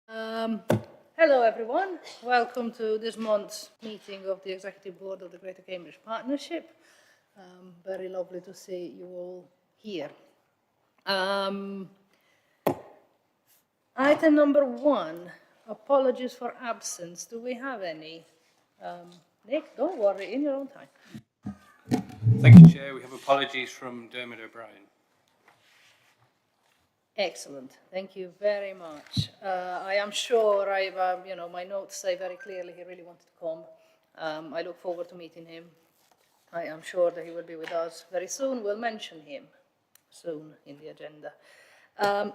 Um, Hello everyone, welcome to this month's meeting of the Executive Board of the Greater Cambridge Partnership. Very lovely to see you all here. Item number 1, apologies for absence. Do we have any? Nick, don't worry, in your own time. Thank you, Chair. We have apologies from Dermot O'Brien. Excellent. Thank you very much. I am sure my notes say very clearly he really wanted to come. I look forward to meeting him. I am sure that he will be with us very soon. We'll mention him soon in the agenda.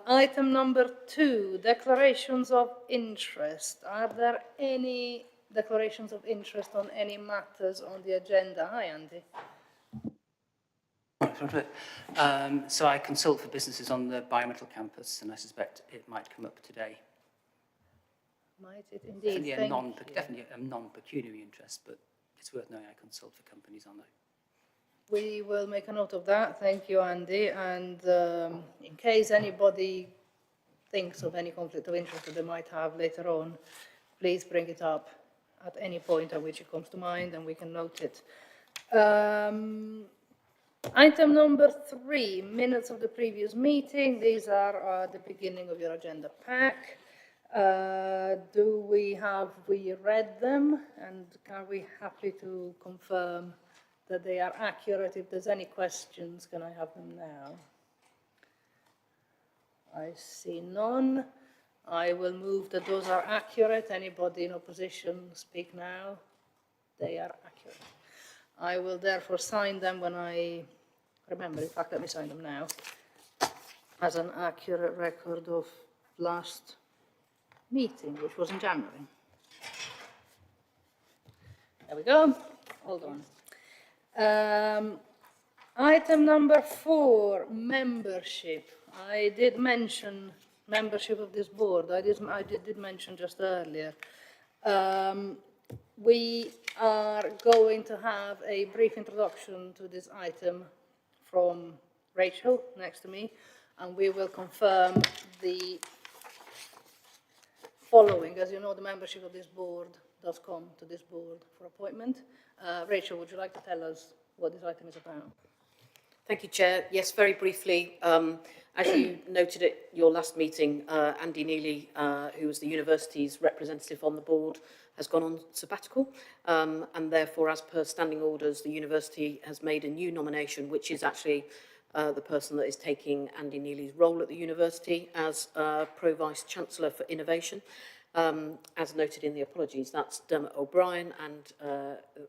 Item number 2, declarations of interest. Are there any declarations of interest on any matters on the agenda? Hi, Andy. So I consult for businesses on the Biometal campus, and I suspect it might come up today. Might it indeed? Definitely a non-pecuniary interest, but it's worth knowing I consult for companies on that. We will make a note of that. Thank you, Andy. And in case anybody thinks of any conflict of interest that they might have later on, please bring it up at any point at which it comes to mind and we can note it. Item number 3, minutes of the previous meeting. These are the beginning of your agenda pack. We read them, and are we happy to confirm that they are accurate? If there's any questions, can I have them now? I see none. I will move that those are accurate. Anybody in opposition, speak now. They are accurate. I will therefore sign them when I remember. In fact, let me sign them now as an accurate record of last meeting, which was in January. There we go. Hold on. Item number 4, membership. I did mention membership of this board. I did mention just earlier. We are going to have a brief introduction to this item from Rachel next to me, and we will confirm the following. As you know, the membership of this board does come to this board for appointment. Rachel, would you like to tell us what this item is about? Thank you, Chair. Yes, very briefly, as you noted at your last meeting, Andy Neely, who was the university's representative on the board, has gone on sabbatical, and therefore, as per standing orders, the university has made a new nomination, which is actually the person that is taking Andy Neely's role at the university as Pro-Vice Chancellor for Innovation. As noted in the apologies, that's Dermot O'Brien, and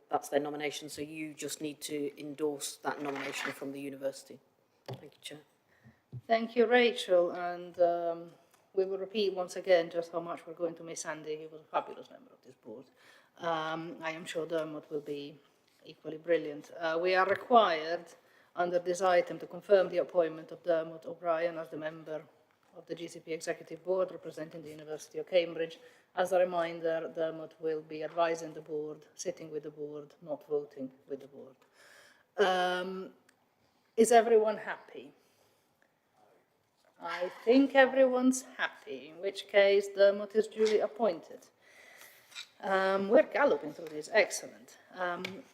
that's their nomination, so you just need to endorse that nomination from the university. Thank you, Chair. Thank you, Rachel, and we will repeat once again just how much we're going to miss Andy. He was a fabulous member of this board. I am sure Dermot will be equally brilliant. We are required under this item to confirm the appointment of Dermot O'Brien as the member of the GCP Executive Board representing the University of Cambridge. As a reminder, Dermot will be advising the board, sitting with the board, not voting with the board. Is everyone happy? I think everyone's happy, in which case Dermot is duly appointed. We're galloping through this, excellent.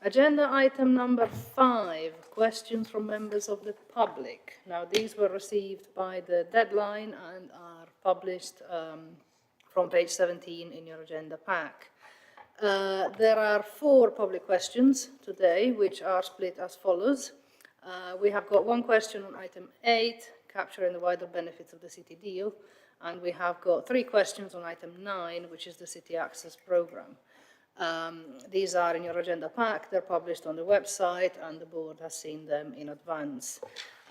Agenda item number 5, questions from members of the public. Now, these were received by the deadline and are published from page 17 in your agenda pack. There are 4 public questions today, which are split as follows. We have got 1 question on item 8, capturing the wider benefits of the city deal, and we have got 3 questions on item 9, which is the city access programme. These are in your agenda pack, they're published on the website, and the board has seen them in advance.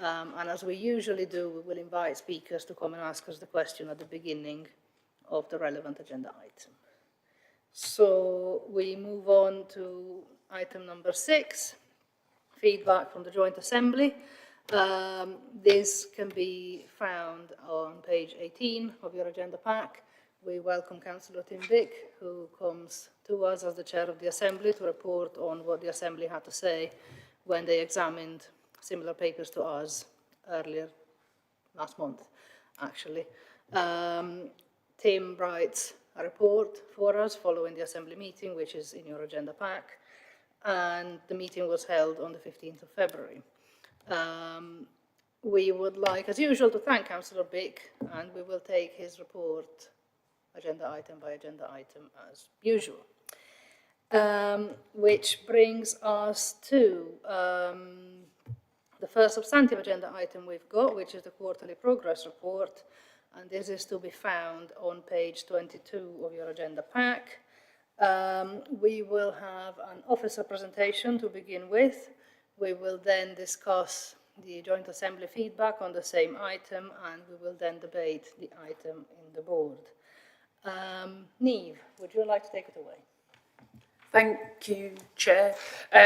And as we usually do, we will invite speakers to come and ask us the question at the beginning of the relevant agenda item. So we move on to item number 6, feedback from the Joint Assembly. This can be found on page 18 of your agenda pack. We welcome Councillor Tim Dick, who comes to us as the Chair of the Assembly to report on what the Assembly had to say when they examined similar papers to us earlier last month, actually. Tim writes a report for us following the Assembly meeting, which is in your agenda pack, and the meeting was held on the 15th of February. We would like, as usual, to thank Councillor Bick, and we will take his report agenda item by agenda item as usual. Which brings us to the first substantive agenda item we've got, which is the quarterly progress report, and this is to be found on page 22 of your agenda pack. We will have an officer presentation to begin with. We will then discuss the Joint Assembly feedback on the same item, and we will then debate the item in the board. Niamh, would you like to take it away? Thank you, Chair.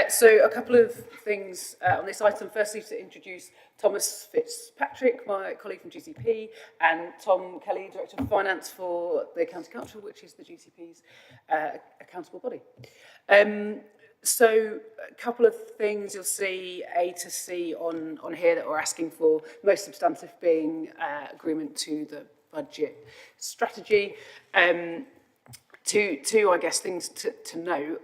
So a couple of things on this item. Firstly, to introduce Thomas Fitzpatrick, my colleague from GCP, and Tom Kelly, Director of Finance for the County Council, which is the GCP's accountable body. So a couple of things you'll see A to C on here that we're asking for, most substantive being agreement to the budget strategy. Two, I guess, things to note.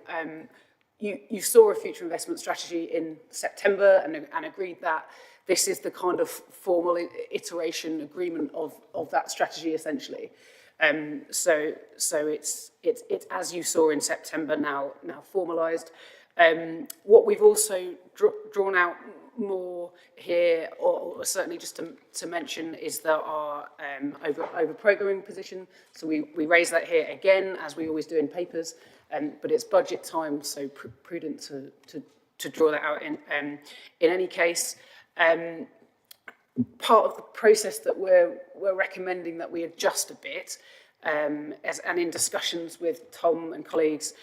You saw a future investment strategy in September and agreed that this is the kind of formal iteration agreement of that strategy, essentially. So it's as you saw in September now formalised. What we've also drawn out more here, or certainly just to mention, is that our over programming position. So we raise that here again, as we always do in papers, but it's budget time, so prudent to draw that out in any case. Part of the process that we're recommending that we adjust a bit, and in discussions with Tom and colleagues,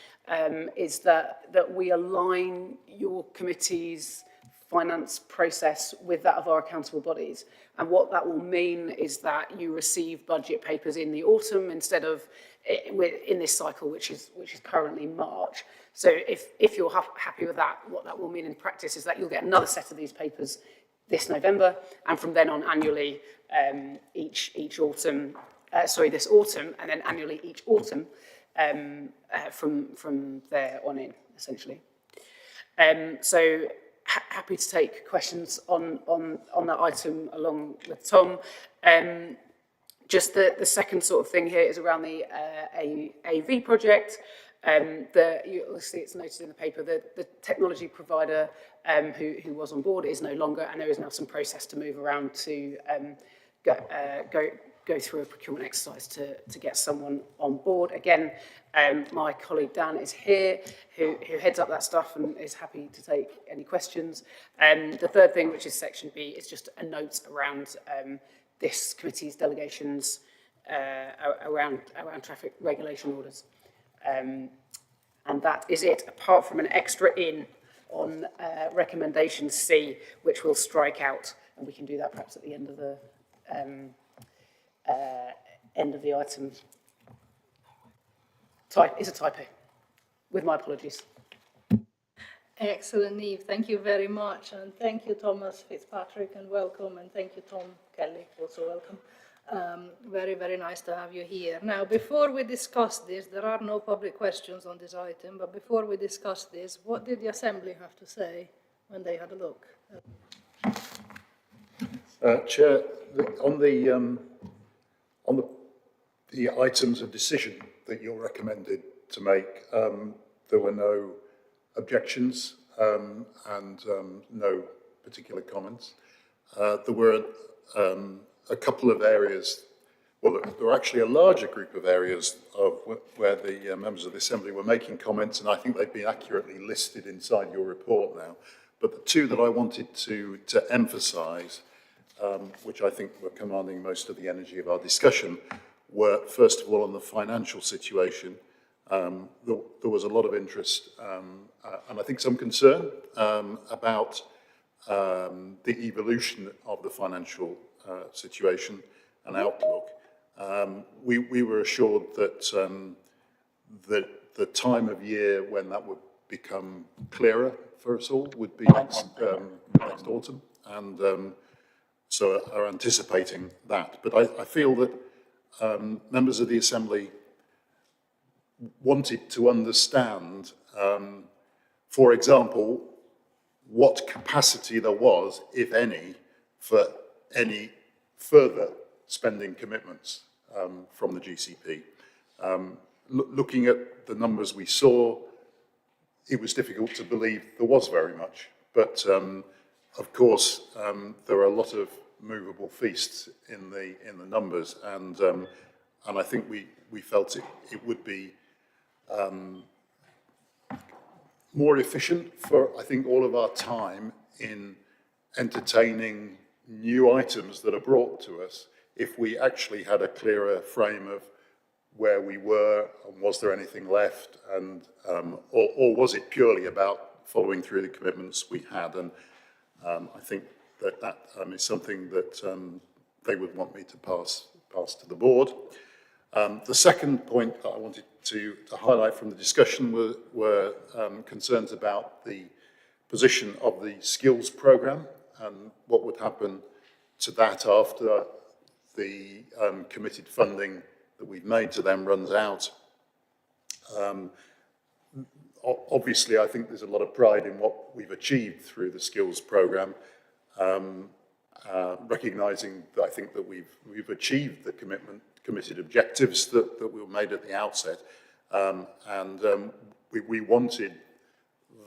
is that we align your committee's finance process with that of our accountable bodies. And what that will mean is that you receive budget papers in the autumn instead of in this cycle, which is currently March. So if you're happy with that, what that will mean in practice is that you'll get another set of these papers this November, and from then on annually each autumn, this autumn, and then annually each autumn from there on in, essentially. So happy to take questions on that item along with Tom. Just the second sort of thing here is around the AV project. You'll see it's noted in the paper that the technology provider who was on board is no longer, and there is now some process to move around to go through a procurement exercise to get someone on board. Again, my colleague Dan is here, who heads up that stuff and is happy to take any questions. The third thing, which is section B, is just a note around this committee's delegations around traffic regulation orders. And that is it, apart from an extra in on recommendation C, which we'll strike out, and we can do that perhaps at the end of the item. It's a typo, with my apologies. Excellent, Niamh. Thank you very much. And thank you, Thomas Fitzpatrick, and welcome. And thank you, Tom Kelly, also welcome. Very, very nice to have you here. Now, before we discuss this, there are no public questions on this item, but before we discuss this, what did the Assembly have to say when they had a look? Chair, on the items of decision that you're recommended to make, there were no objections and no particular comments. There were a couple of areas, well, there were actually a larger group of areas of where the members of the Assembly were making comments, and I think they've been accurately listed inside your report now. But the two that I wanted to emphasise, which I think were commanding most of the energy of our discussion, were, first of all, on the financial situation. There was a lot of interest and I think some concern about the evolution of the financial situation and outlook. We were assured that the time of year when that would become clearer for us all would be next autumn, and so are anticipating that. But I feel that members of the Assembly wanted to understand, for example, what capacity there was, if any, for any further spending commitments from the GCP. Looking at the numbers we saw, it was difficult to believe there was very much. But of course, there are a lot of movable feasts in the numbers, and I think we felt it would be more efficient for, I think, all of our time in entertaining new items that are brought to us if we actually had a clearer frame of where we were and was there anything left, and or was it purely about following through the commitments we had. And I think that is something that they would want me to pass to the board. The second point that I wanted to highlight from the discussion were concerns about the position of the skills programme and what would happen to that after the committed funding that we've made to them runs out. Obviously, I think there's a lot of pride in what we've achieved through the skills programme, recognising that I think that we've achieved the committed objectives that were made at the outset, and we wanted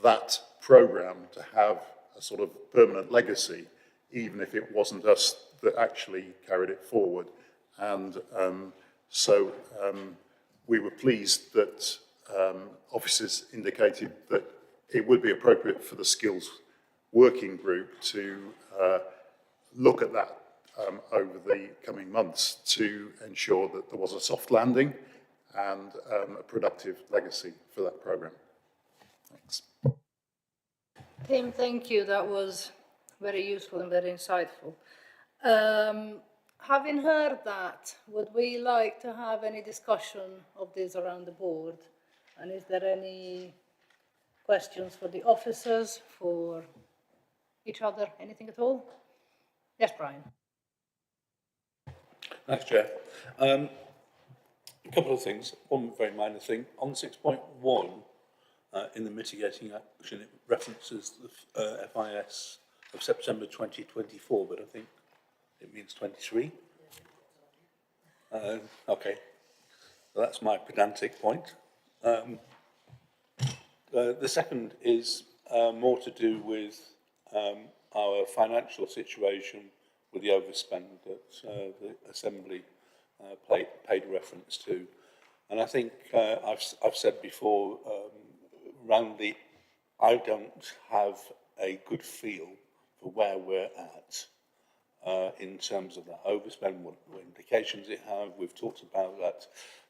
that programme to have a sort of permanent legacy, even if it wasn't us that actually carried it forward. And so we were pleased that officers indicated that it would be appropriate for the skills working group to look at that over the coming months to ensure that there was a soft landing and a productive legacy for that programme. Thanks. Tim, thank you. That was very useful and very insightful. Having heard that, would we like to have any discussion of this around the board? And is there any questions for the officers, for each other, anything at all? Yes, Brian. Thanks, Chair. A couple of things. One very minor thing. On 6.1, in the mitigating action, it references the FIS of September 2024, but I think it means 23. Okay, so that's my pedantic point. The second is more to do with our financial situation with the overspend that the Assembly paid reference to. And I think I've said before, roundly, I don't have a good feel for where we're at in terms of that overspend, what indications it have. We've talked about that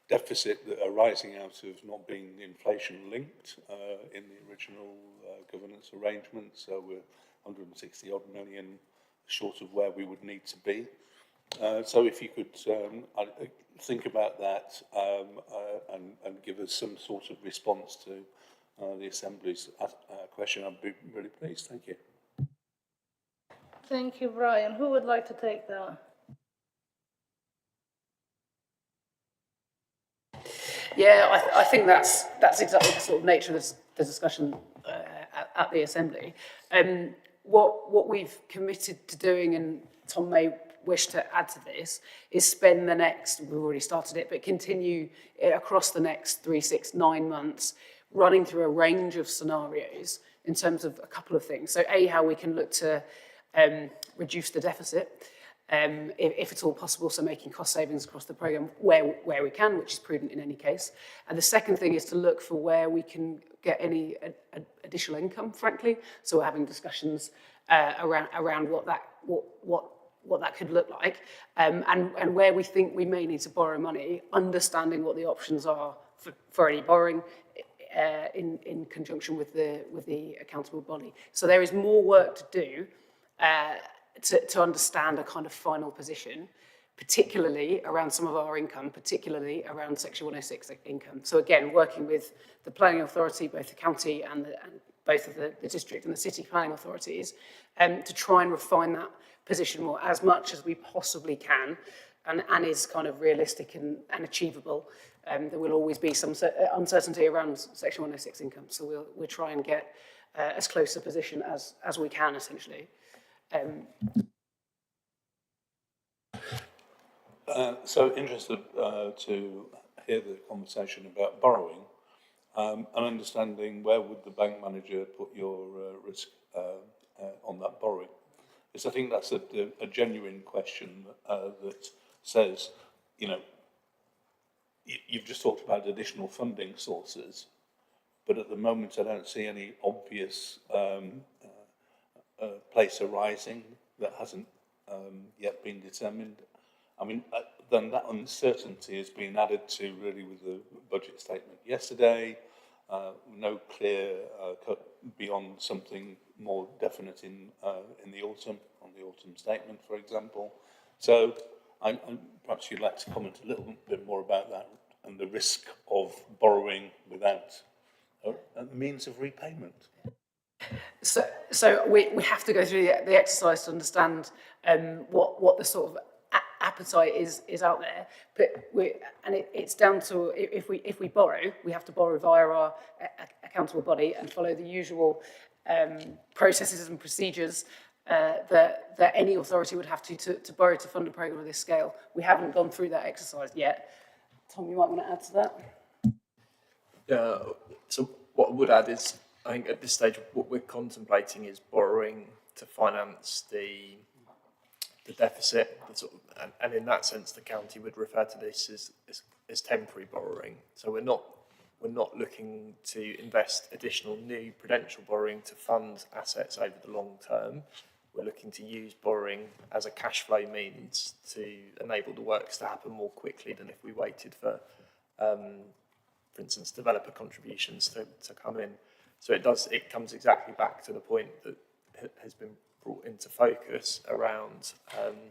deficit that arising out of not being inflation linked in the original governance arrangement. So we're 160 odd million short of where we would need to be. So if you could think about that and give us some sort of response to the Assembly's question, I'd be really pleased. Thank you. Thank you, Brian. Who would like to take that? Yeah, I think that's exactly the sort of nature of the discussion at the Assembly. What we've committed to doing, and Tom may wish to add to this, is spend the next, we've already started it, but continue across the next 3, 6, 9 months, running through a range of scenarios in terms of a couple of things. So A, how we can look to reduce the deficit, if at all possible, so making cost savings across the programme where we can, which is prudent in any case. And the second thing is to look for where we can get any additional income, frankly. So we're having discussions around what that could look like, and where we think we may need to borrow money, understanding what the options are for any borrowing in conjunction with the accountable body. So there is more work to do to understand a kind of final position, particularly around some of our income, particularly around Section 106 income. So again, working with the planning authority, both the county and both of the district and the city planning authorities, to try and refine that position as much as we possibly can and is kind of realistic and achievable. There will always be some uncertainty around Section 106 income, so we'll try and get as close a position as we can, essentially. So interested to hear the conversation about borrowing and understanding where would the bank manager put your risk on that borrowing. Because I think that's a genuine question that says, you know, you've just talked about additional funding sources, but at the moment I don't see any obvious place arising that hasn't yet been determined. I mean, then that uncertainty has been added to really with the budget statement yesterday. No clear cut beyond something more definite in the autumn, on the autumn statement, for example. So perhaps you'd like to comment a little bit more about that and the risk of borrowing without a means of repayment. So we have to go through the exercise to understand what the sort of appetite is out there, but it's down to if we borrow, we have to borrow via our accountable body and follow the usual processes and procedures that any authority would have to borrow to fund a programme of this scale. We haven't gone through that exercise yet. Tom, you might want to add to that. Yeah. So what I would add is, I think at this stage, what we're contemplating is borrowing to finance the deficit, and in that sense, the county would refer to this as temporary borrowing. So we're not looking to invest additional new prudential borrowing to fund assets over the long term. We're looking to use borrowing as a cash flow means to enable the works to happen more quickly than if we waited for instance, developer contributions to come in. So it comes exactly back to the point that has been brought into focus around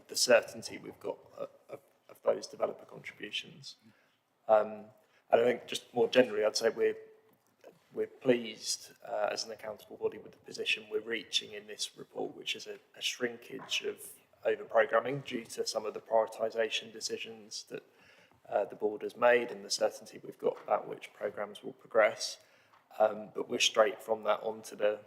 the certainty we've got of those developer contributions. And I think just more generally, I'd say we're pleased as an accountable body with the position we're reaching in this report, which is a shrinkage of over-programming due to some of the prioritisation decisions that the board has made and the certainty we've got about which programmes will progress. But we're straight from that onto the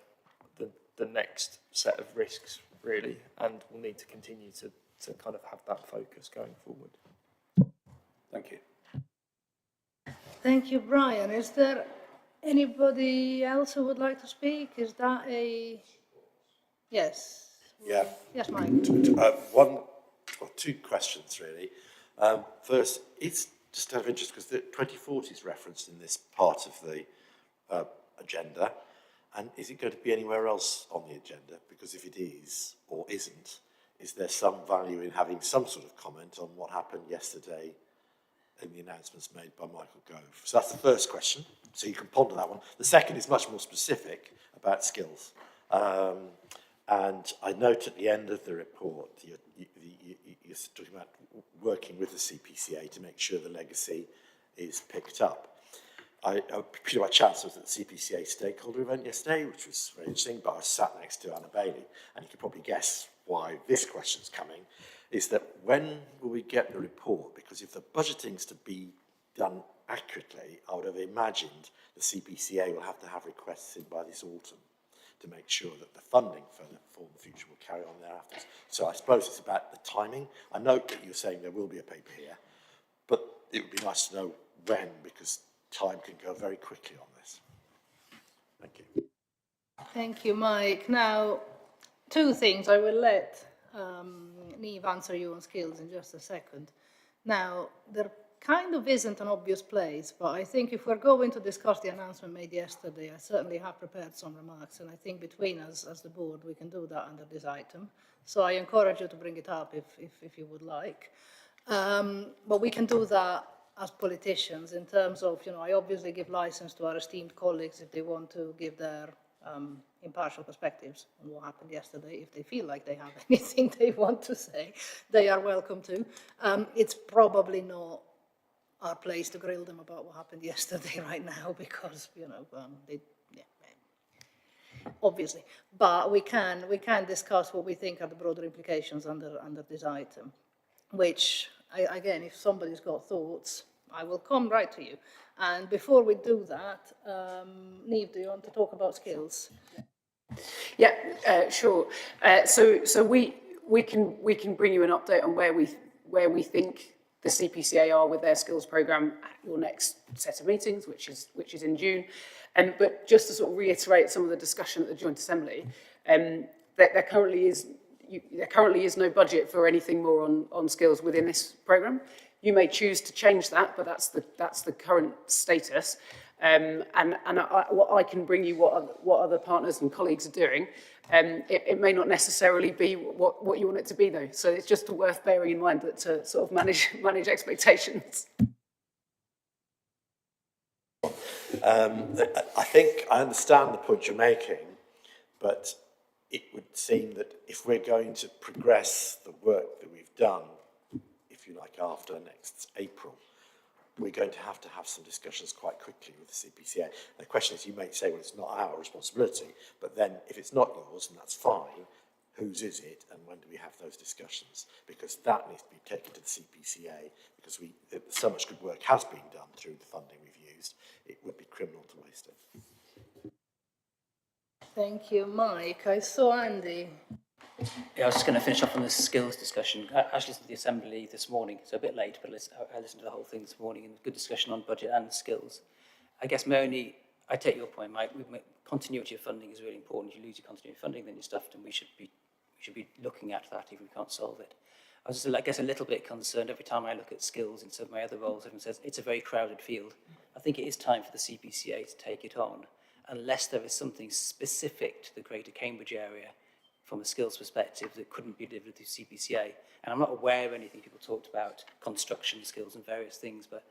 next set of risks, really, and we'll need to continue to kind of have that focus going forward. Thank you. Thank you, Brian. Is there anybody else who would like to speak? Is that a... Yes. Yeah. Yes, Mike. Two questions, really. First, it's just out of interest because the 2040 is referenced in this part of the agenda, and is it going to be anywhere else on the agenda? Because if it is or isn't, is there some value in having some sort of comment on what happened yesterday in the announcements made by Michael Gove? So that's the first question, so you can ponder that one. The second is much more specific about skills. And I note at the end of the report, you're talking about working with the CPCA to make sure the legacy is picked up. Peter by chance was at the CPCA stakeholder event yesterday, which was very interesting, but I was sat next to Anna Bailey, and you can probably guess why this question's coming, is that when will we get the report? Because if the budgeting's to be done accurately, I would have imagined the CPCA will have to have requests in by this autumn to make sure that the funding for the Form Future will carry on thereafter. So I suppose it's about the timing. I note that you're saying there will be a paper here, but it would be nice to know when, because time can go very quickly on this. Thank you. Thank you, Mike. Now, two things. I will let Niamh answer you on skills in just a second. Now, there kind of isn't an obvious place, but I think if we're going to discuss the announcement made yesterday, I certainly have prepared some remarks, and I think between us as the board, we can do that under this item. So I encourage you to bring it up if you would like. But we can do that as politicians in terms of, I obviously give license to our esteemed colleagues if they want to give their impartial perspectives on what happened yesterday. If they feel like they have anything they want to say, they are welcome to. It's probably not our place to grill them about what happened yesterday right now because, obviously. But we can discuss what we think are the broader implications under this item, which, again, if somebody's got thoughts, I will come right to you. And before we do that, Niamh, do you want to talk about skills? Yeah, sure. So we can bring you an update on where we think the CPCA are with their skills programme at your next set of meetings, which is in June. But just to sort of reiterate some of the discussion at the Joint Assembly, there currently is no budget for anything more on skills within this programme. You may choose to change that, but that's the current status. What I can bring you, what other partners and colleagues are doing, it may not necessarily be what you want it to be, though. So it's just worth bearing in mind that to sort of manage expectations. I think I understand the point you're making, but it would seem that if we're going to progress the work that we've done, if you like, after next April, we're going to have some discussions quite quickly with the CPCA. And the question is, you may say, well, it's not our responsibility, but then if it's not yours, and that's fine, whose is it, and when do we have those discussions? Because that needs to be taken to the CPCA, because so much good work has been done through the funding we've used, it would be criminal to waste it. Thank you, Mike. I saw Andy. Yeah, I was just going to finish off on the skills discussion. I actually listened to the Assembly this morning, so a bit late, but I listened to the whole thing this morning, and good discussion on budget and skills. I guess I take your point, Mike. Continuity of funding is really important. If you lose your continuity of funding, then you're stuffed, and we should be looking at that if we can't solve it. I was just, I guess, a little bit concerned every time I look at skills in some of my other roles. Everyone says it's a very crowded field. I think it is time for the CPCA to take it on, unless there is something specific to the Greater Cambridge area from a skills perspective that couldn't be delivered through CPCA. And I'm not aware of anything people talked about, construction skills and various things, but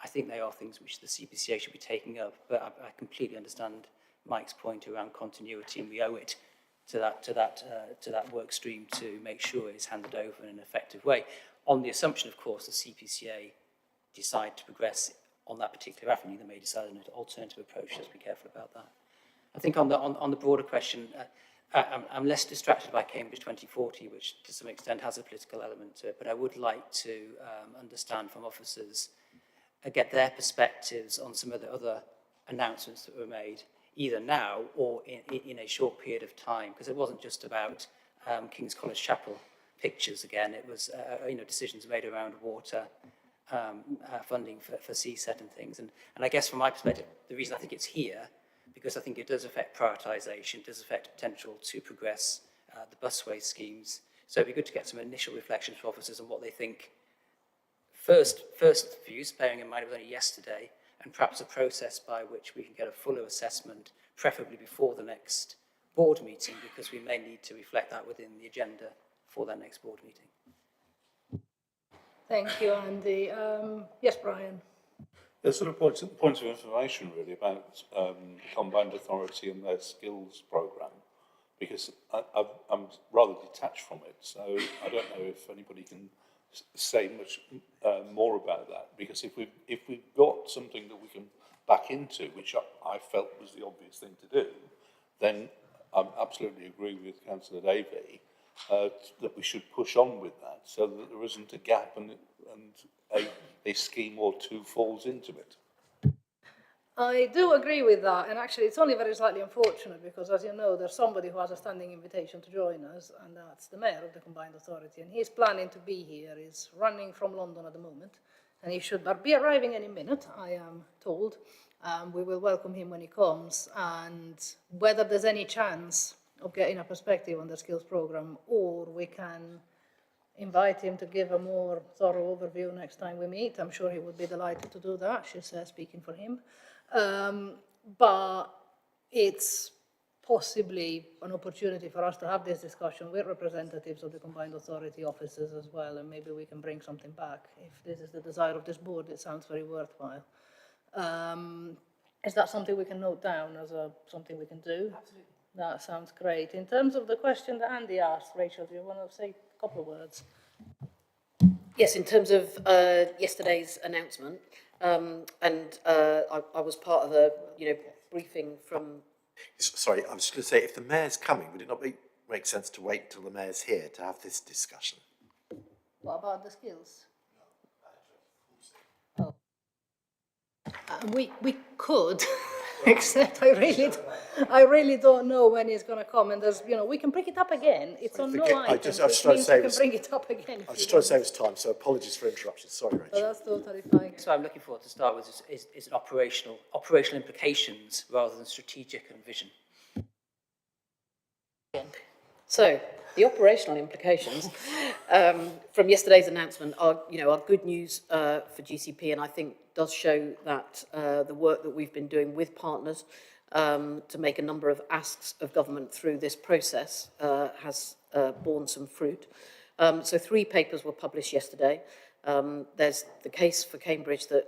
I think they are things which the CPCA should be taking up. But I completely understand Mike's point around continuity, and we owe it to that work stream to make sure it's handed over in an effective way, on the assumption, of course, the CPCA decide to progress on that particular avenue. They may decide on an alternative approach. Let's be careful about that. I think on the broader question, I'm less distracted by Cambridge 2040, which to some extent has a political element to it, but I would like to understand from officers, get their perspectives on some of the other announcements that were made, either now or in a short period of time, because it wasn't just about King's College Chapel pictures again. It was decisions made around water, funding for CSET and things. And I guess from my perspective, the reason I think it's here, because I think it does affect prioritisation, it does affect potential to progress the busway schemes. So it'd be good to get some initial reflections from officers on what they think. First views, bearing in mind it was only yesterday, and perhaps a process by which we can get a fuller assessment, preferably before the next board meeting, because we may need to reflect that within the agenda for that next board meeting. Thank you, Andy. Yes, Brian. There's sort of points of information really about the Combined Authority and their skills programme, because I'm rather detached from it, so I don't know if anybody can say much more about that, because if we've got something that we can back into, which I felt was the obvious thing to do, then I absolutely agree with Councillor Davey that we should push on with that, so that there isn't a gap and a scheme or two falls into it. I do agree with that, and actually it's only very slightly unfortunate because, as you know, there's somebody who has a standing invitation to join us, and that's the Mayor of the Combined Authority, and he's planning to be here. He's running from London at the moment, and he should be arriving any minute, I am told. We will welcome him when he comes, and whether there's any chance of getting a perspective on the skills programme, or we can invite him to give a more thorough overview next time we meet. I'm sure he would be delighted to do that. She's speaking for him. But it's possibly an opportunity for us to have this discussion with representatives of the Combined Authority officers as well, and maybe we can bring something back. If this is the desire of this board, it sounds very worthwhile. Is that something we can note down as something we can do? Absolutely. That sounds great. In terms of the question that Andy asked, Rachel, do you want to say a couple of words? Yes, in terms of yesterday's announcement, I was part of the briefing from Sorry, I was just going to say, if the mayor's coming, would it not make sense to wait until the mayor's here to have this discussion? What about the skills? Oh. We could, except I really don't know when he's going to come. And there's, we can bring it up again. It's on no item. I was just trying to which say means you can bring it up again. I was just trying to save us time, so apologies for interruption. Sorry, But Rachel. that's totally fine. So I'm looking forward to start with is an operational implications rather than strategic and vision. So, the operational implications from yesterday's announcement are good news for GCP, and I think does show that the work that we've been doing with partners to make a number of asks of government through this process has borne some fruit. So 3 papers were published yesterday. There's the case for Cambridge that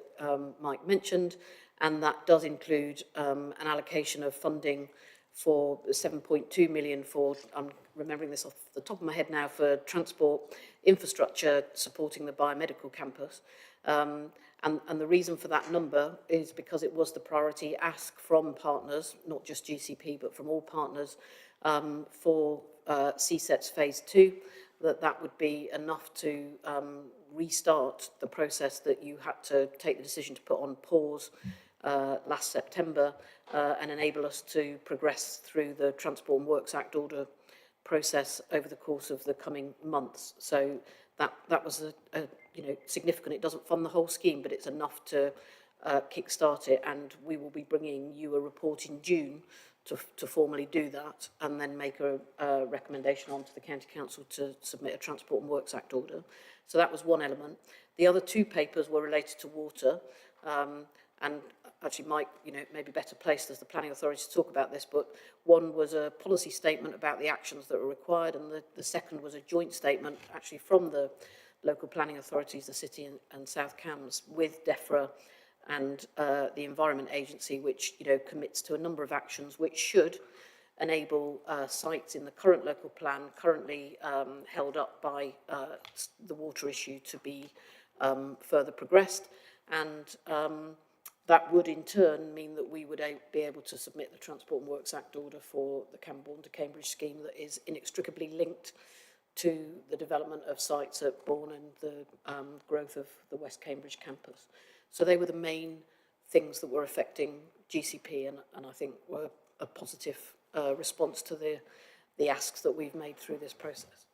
Mike mentioned, and that does include an allocation of funding for 7.2 million for, I'm remembering this off the top of my head now, for transport infrastructure supporting the biomedical campus. And the reason for that number is because it was the priority ask from partners, not just GCP, but from all partners, for CSET's phase 2, that would be enough to restart the process that you had to take the decision to put on pause last September and enable us to progress through the Transport and Works Act order process over the course of the coming months. So that was a significant. It doesn't fund the whole scheme, but it's enough to kickstart it, and we will be bringing you a report in June to formally do that, and then make a recommendation onto the County Council to submit a Transport and Works Act order. So that was one element. The other 2 papers were related to water, and actually Mike, may be better placed as the planning authority to talk about this, but one was a policy statement about the actions that were required, and the second was a joint statement actually from the local planning authorities, the City and South Cambs, with DEFRA and the Environment Agency, which commits to a number of actions which should enable sites in the current local plan, currently held up by the water issue, to be further progressed, and that would in turn mean that we would be able to submit the Transport and Works Act order for the Camborne to Cambridge scheme that is inextricably linked to the development of sites at Bourne and the growth of the West Cambridge campus. So they were the main things that were affecting GCP, and I think were a positive response to the asks that we've made through this process.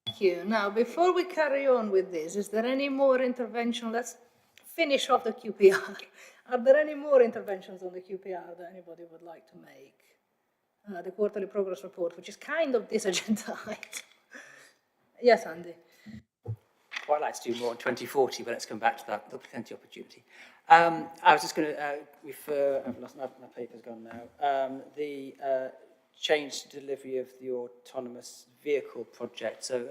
Thank you. Now, before we carry on with this, is there any more intervention? Let's finish off the QPR. Are there any more interventions on the QPR that anybody would like to make? The quarterly progress report, which is kind of this agenda item. Yes, Andy. Quite like to do more in 2040, but let's come back to that. There'll be plenty of opportunity. I was just going to refer, I've lost my paper's gone now, the change to delivery of the autonomous vehicle project. So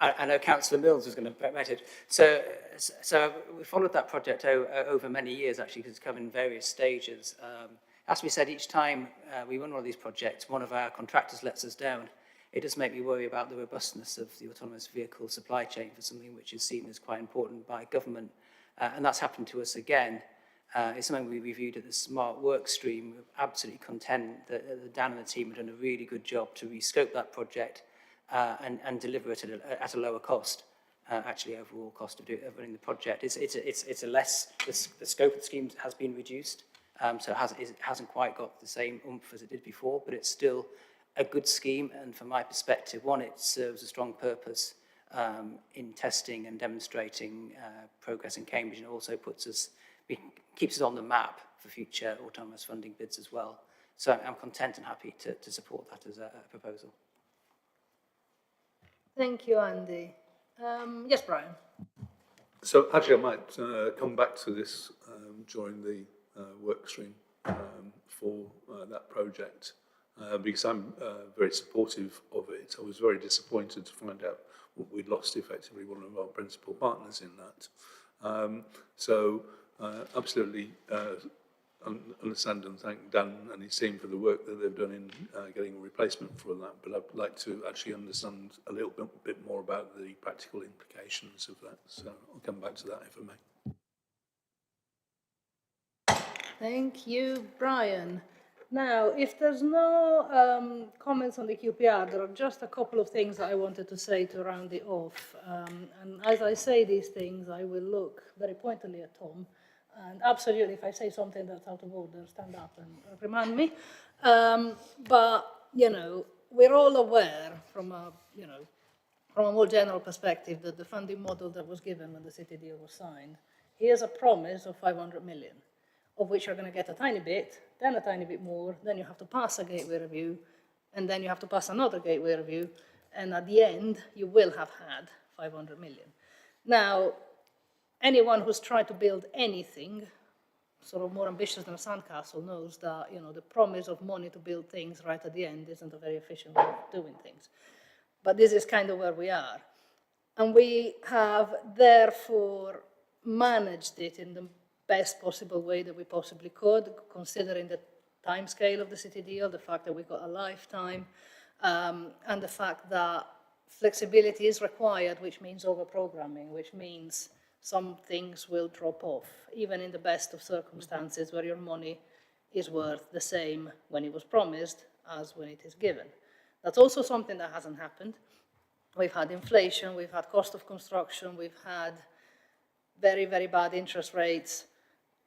I know Councillor Mills was going to mention it. So we followed that project over many years, actually, because it's come in various stages. As we said, each time we run one of these projects, one of our contractors lets us down. It does make me worry about the robustness of the autonomous vehicle supply chain for something which is seen as quite important by government. And that's happened to us again. It's something we reviewed at the Smart Work stream. We're absolutely content that Dan and the team have done a really good job to rescope that project and deliver it at a lower cost. Actually, overall cost of running the project. It's a less, the scope of the scheme has been reduced. So it hasn't quite got the same oomph as it did before, but it's still a good scheme, and from my perspective, one, it serves a strong purpose in testing and demonstrating progress in Cambridge, and also keeps us on the map for future autonomous funding bids as well. So I'm content and happy to support that as a proposal. Thank you, Andy. Yes, Brian. So actually, I might come back to this during the work stream for that project. Because I'm very supportive of it. I was very disappointed to find out we'd lost effectively one of our principal partners in that. So absolutely understand and thank Dan and his team for the work that they've done in getting a replacement for that, but I'd like to actually understand a little bit more about the practical implications of that. So I'll come back to that if I may. Thank you, Brian. Now, if there's no comments on the QPR, there are just a couple of things that I wanted to say to round it off. And as I say these things, I will look very pointedly at Tom. And absolutely, if I say something that's out of order, stand up and remind me. But, you know, we're all aware from a, you know, from a more general perspective that the funding model that was given when the city deal was signed, here's a promise of 500 million, of which you're going to get a tiny bit, then a tiny bit more, then you have to pass a gateway review, and then you have to pass another gateway review, and at the end, you will have had 500 million. Now, anyone who's tried to build anything sort of more ambitious than a sandcastle knows that, you know, the promise of money to build things right at the end isn't a very efficient way of doing things. But this is kind of where we are. And we have therefore managed it in the best possible way that we possibly could, considering the timescale of the city deal, the fact that we've got a lifetime, and the fact that flexibility is required, which means over-programming, which means some things will drop off, even in the best of circumstances where your money is worth the same when it was promised as when it is given. That's also something that hasn't happened. We've had inflation, we've had cost of construction, we've had very, very bad interest rates,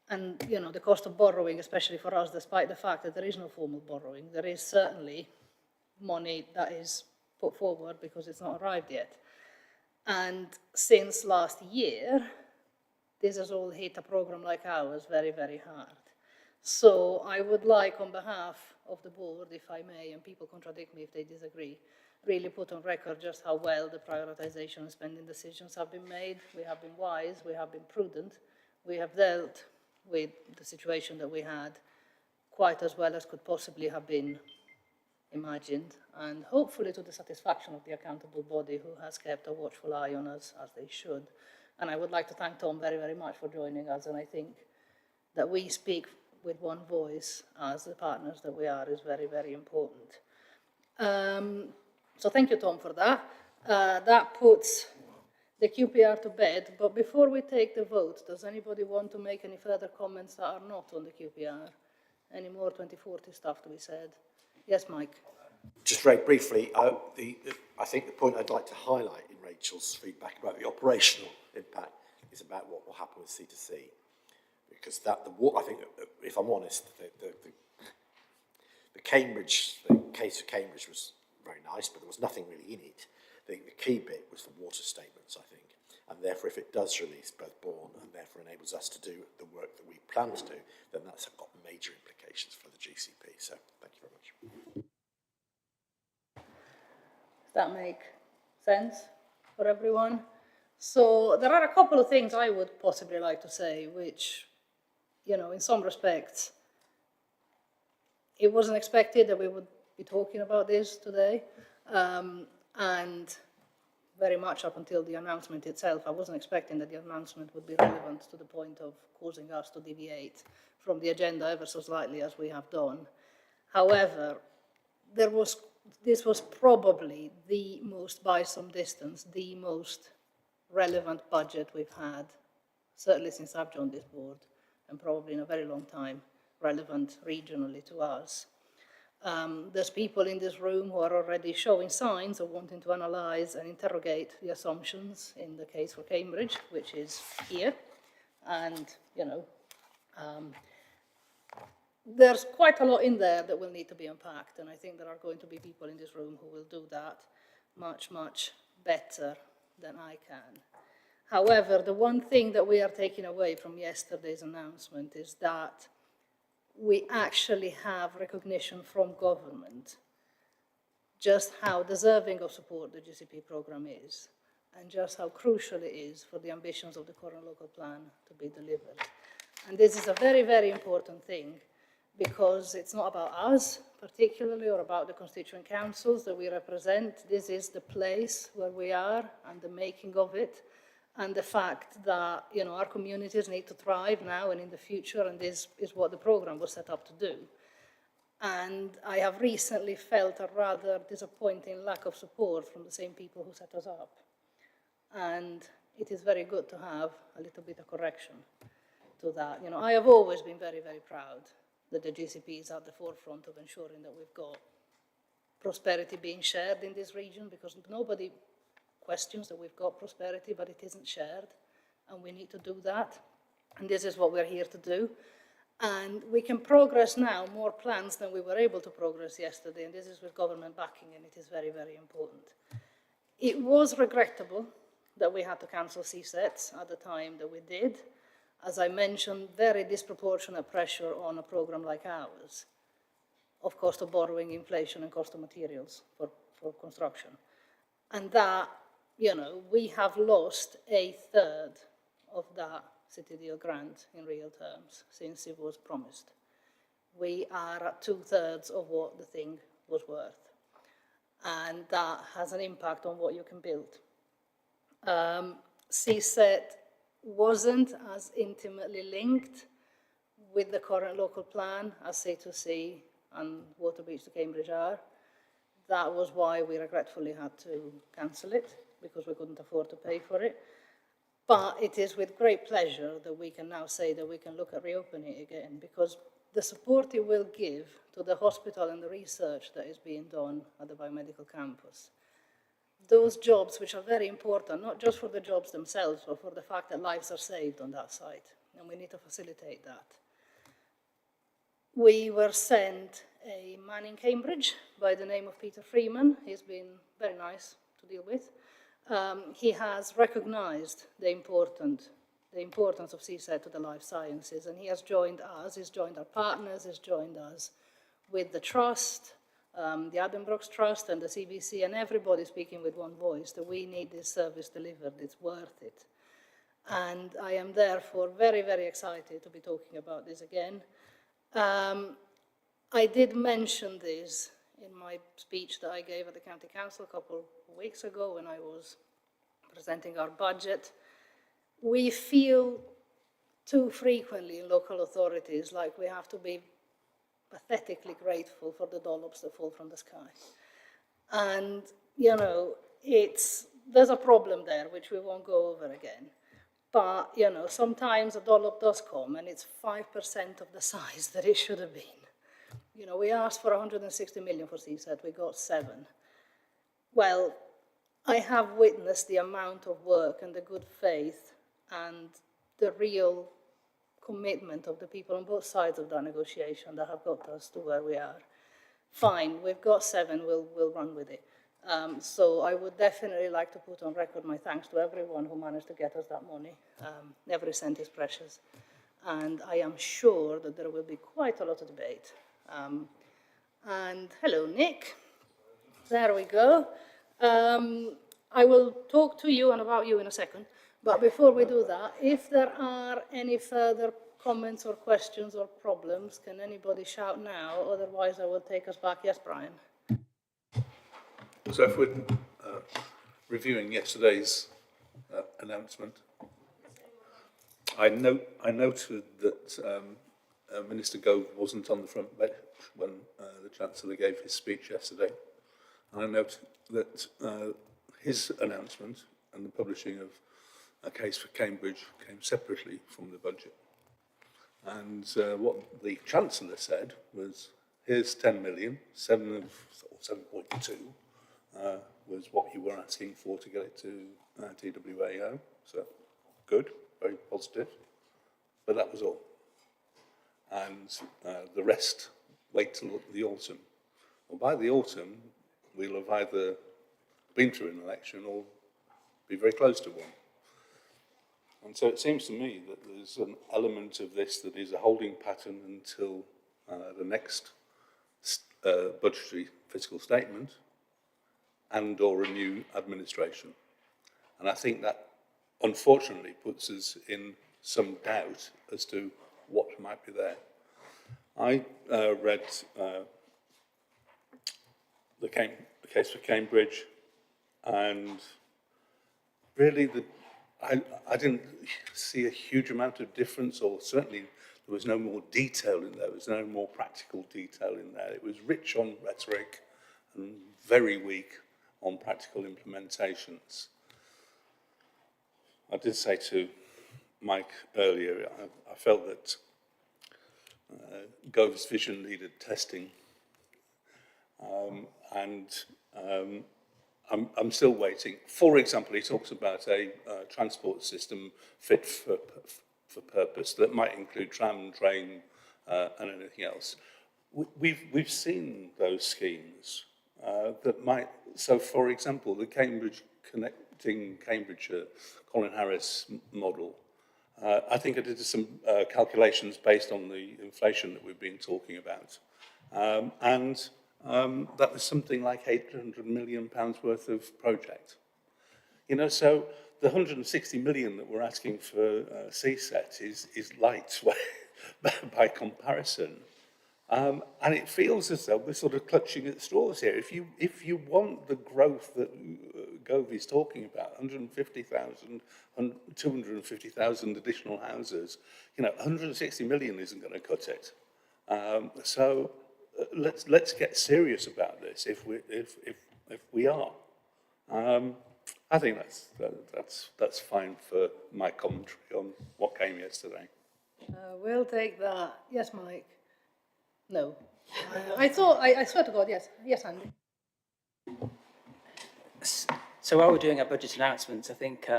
and, you know, the cost of borrowing, especially for us, despite the fact that there is no formal borrowing, there is certainly money that is put forward because it's not arrived yet. And since last year, this has all hit a program like ours very, very hard. So I would like, on behalf of the board, if I may, and people contradict me if they disagree, really put on record just how well the prioritization and spending decisions have been made. We have been wise, we have been prudent, we have dealt with the situation that we had quite as well as could possibly have been imagined, and hopefully to the satisfaction of the accountable body who has kept a watchful eye on us as they should. And I would like to thank Tom very, very much for joining us, and I think that we speak with one voice as the partners that we are is very, very important. So thank you, Tom, for that. That puts the QPR to bed, but before we take the vote, does anybody want to make any further comments that are not on the QPR? Any more 2040 stuff to be said? Yes, Mike. Just very briefly, I think the point I'd like to highlight in Rachel's feedback about the operational impact is about what will happen with C2C. Because I think, if I'm honest, the case of Cambridge was very nice, but there was nothing really in it. The key bit was the water statements, I think. And therefore, if it does release both Bourne and therefore enables us to do the work that we plan to do, then that's got major implications for the GCP. So thank you very much. Does that make sense for everyone? So there are a couple of things I would possibly like to say, which, you know, in some respects, it wasn't expected that we would be talking about this today. And very much up until the announcement itself, I wasn't expecting that the announcement would be relevant to the point of causing us to deviate from the agenda ever so slightly as we have done. However, this was probably the most, by some distance, the most relevant budget we've had, certainly since I've joined this board, and probably in a very long time, relevant regionally to us. There's people in this room who are already showing signs of wanting to analyse and interrogate the assumptions in the case for Cambridge, which is here. And, you know, there's quite a lot in there that will need to be unpacked, and I think there are going to be people in this room who will do that much, much better than I can. However, the one thing that we are taking away from yesterday's announcement is that we actually have recognition from government just how deserving of support the GCP programme is, and just how crucial it is for the ambitions of the current local plan to be delivered. And this is a very, very important thing, because it's not about us particularly or about the constituent councils that we represent. This is the place where we are and the making of it, and the fact that, you know, our communities need to thrive now and in the future, and this is what the programme was set up to do. And I have recently felt a rather disappointing lack of support from the same people who set us up. And it is very good to have a little bit of correction to that. You know, I have always been very, very proud that the GCP is at the forefront of ensuring that we've got prosperity being shared in this region, because nobody questions that we've got prosperity, but it isn't shared, and we need to do that. And this is what we're here to do. And we can progress now more plans than we were able to progress yesterday, and this is with government backing, and it is very, very important. It was regrettable that we had to cancel CSETs at the time that we did. As I mentioned, very disproportionate pressure on a program like ours, of cost of borrowing, inflation, and cost of materials for construction. And that, you know, we have lost 1/3 of that City Deal grant in real terms since it was promised. We are at 2/3 of what the thing was worth. And that has an impact on what you can build. CSET wasn't as intimately linked with the current local plan as C2C and Waterbeach to Cambridge are. That was why we regretfully had to cancel it, because we couldn't afford to pay for it. But it is with great pleasure that we can now say that we can look at reopening it again, because the support it will give to the hospital and the research that is being done at the biomedical campus, those jobs which are very important, not just for the jobs themselves, but for the fact that lives are saved on that site, and we need to facilitate that. We were sent a man in Cambridge by the name of Peter Freeman. He's been very nice to deal with. He has recognised the importance of CSET to the life sciences, and he has joined us, he's joined our partners, he's joined us with the Trust, the Addenbrooke's Trust and the CBC, and everybody speaking with one voice that we need this service delivered, it's worth it. And I am therefore very, very excited to be talking about this again. I did mention this in my speech that I gave at the County Council a couple of weeks ago when I was presenting our budget. We feel too frequently in local authorities like we have to be pathetically grateful for the dollops that fall from the sky. And, you know, there's a problem there which we won't go over again. But, you know, sometimes a dollop does come and it's 5% of the size that it should have been. You know, we asked for 160 million for CSET, we got 7. Well, I have witnessed the amount of work and the good faith and the real commitment of the people on both sides of that negotiation that have got us to where we are. Fine, we've got 7, we'll run with it. So I would definitely like to put on record my thanks to everyone who managed to get us that money. Every cent is precious. And I am sure that there will be quite a lot of debate. And hello, Nick. There we go. I will talk to you and about you in a second. But before we do that, if there are any further comments or questions or problems, can anybody shout now? Otherwise, I will take us back. Yes, Brian. So if we're reviewing yesterday's announcement, I noted that Minister Gove wasn't on the front bench when the Chancellor gave his speech yesterday. And I noted that his announcement and the publishing of a case for Cambridge came separately from the budget. And what the Chancellor said was, here's 10 million, 7.2 was what you were asking for to get it to TWAO. So good, very positive. But that was all. And the rest, wait till the autumn. Well, by the autumn, we'll have either been through an election or be very close to one. And so it seems to me that there's an element of this that is a holding pattern until the next budgetary fiscal statement and or a new administration. And I think that unfortunately puts us in some doubt as to what might be there. I read the case for Cambridge, and really I didn't see a huge amount of difference, or certainly there was no more detail in there. There was no more practical detail in there. It was rich on rhetoric and very weak on practical implementations. I did say to Mike earlier, I felt that Gove's vision needed testing, I'm still waiting. For example, he talks about a transport system fit for purpose that might include tram, train, and anything else. We've seen those schemes that might. So, for example, the Cambridge Connecting Cambridgeshire, Colin Harris model. I think I did some calculations based on the inflation that we've been talking about, that was something like £800 million worth of project. You know, so the 160 million that we're asking for CSET is light by comparison. And it feels as though we're sort of clutching at straws here. If you want the growth that Gove is talking about, 150,000, 250,000 additional houses, you know, 160 million isn't going to cut it. Let's get serious about this if we are. I think that's fine for my commentary on what came yesterday. We'll take that. Yes, Mike. No. I swear to God, yes. Yes, Andy. So while we're doing our budget announcements, I think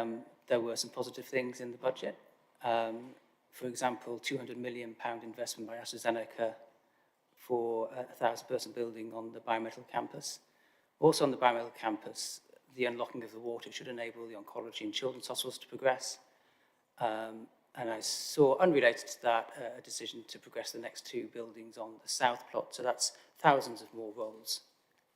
there were some positive things in the budget. For example, £200 million investment by AstraZeneca for a 1,000-person building on the biomedical campus. Also on the biomedical campus, the unlocking of the water should enable the oncology and children's hospitals to progress. And I saw, unrelated to that, a decision to progress the next 2 buildings on the south plot. So that's thousands of more roles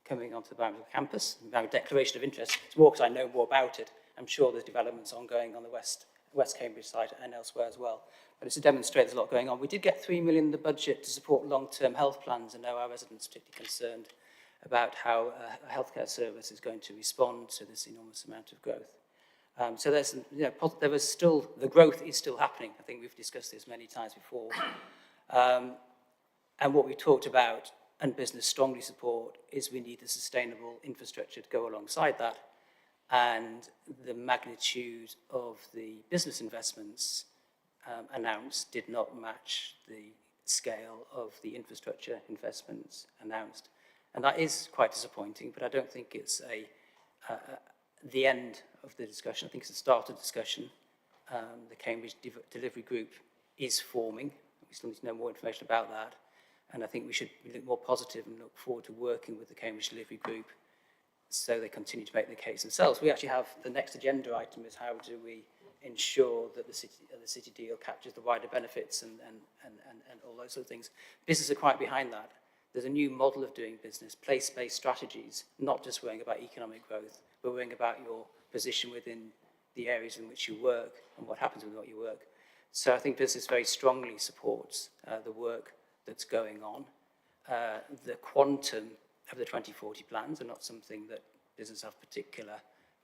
coming onto the biomedical campus. Now, declaration of interest, it's more because I know more about it. I'm sure there's developments ongoing on the West Cambridge side and elsewhere as well. But it's to demonstrate there's a lot going on. We did get £3 million in the budget to support long-term health plans, and know our residents are particularly concerned about how a healthcare service is going to respond to this enormous amount of growth. So there's, there was still, the growth is still happening. I think we've discussed this many times before. And what we talked about, and business strongly support, is we need the sustainable infrastructure to go alongside that. And the magnitude of the business investments announced did not match the scale of the infrastructure investments announced. And that is quite disappointing, but I don't think it's the end of the discussion. I think it's the start of the discussion. The Cambridge Delivery Group is forming. We still need to know more information about that. And I think we should look more positive and look forward to working with the Cambridge Delivery Group so they continue to make the case themselves. We actually have the next agenda item is how do we ensure that the city deal captures the wider benefits and all those sort of things. Businesses are quite behind that. There's a new model of doing business, place-based strategies, not just worrying about economic growth, but worrying about your position within the areas in which you work and what happens with what you work. So I think business very strongly supports the work that's going on. The quantum of the 2040 plans are not something that business have particular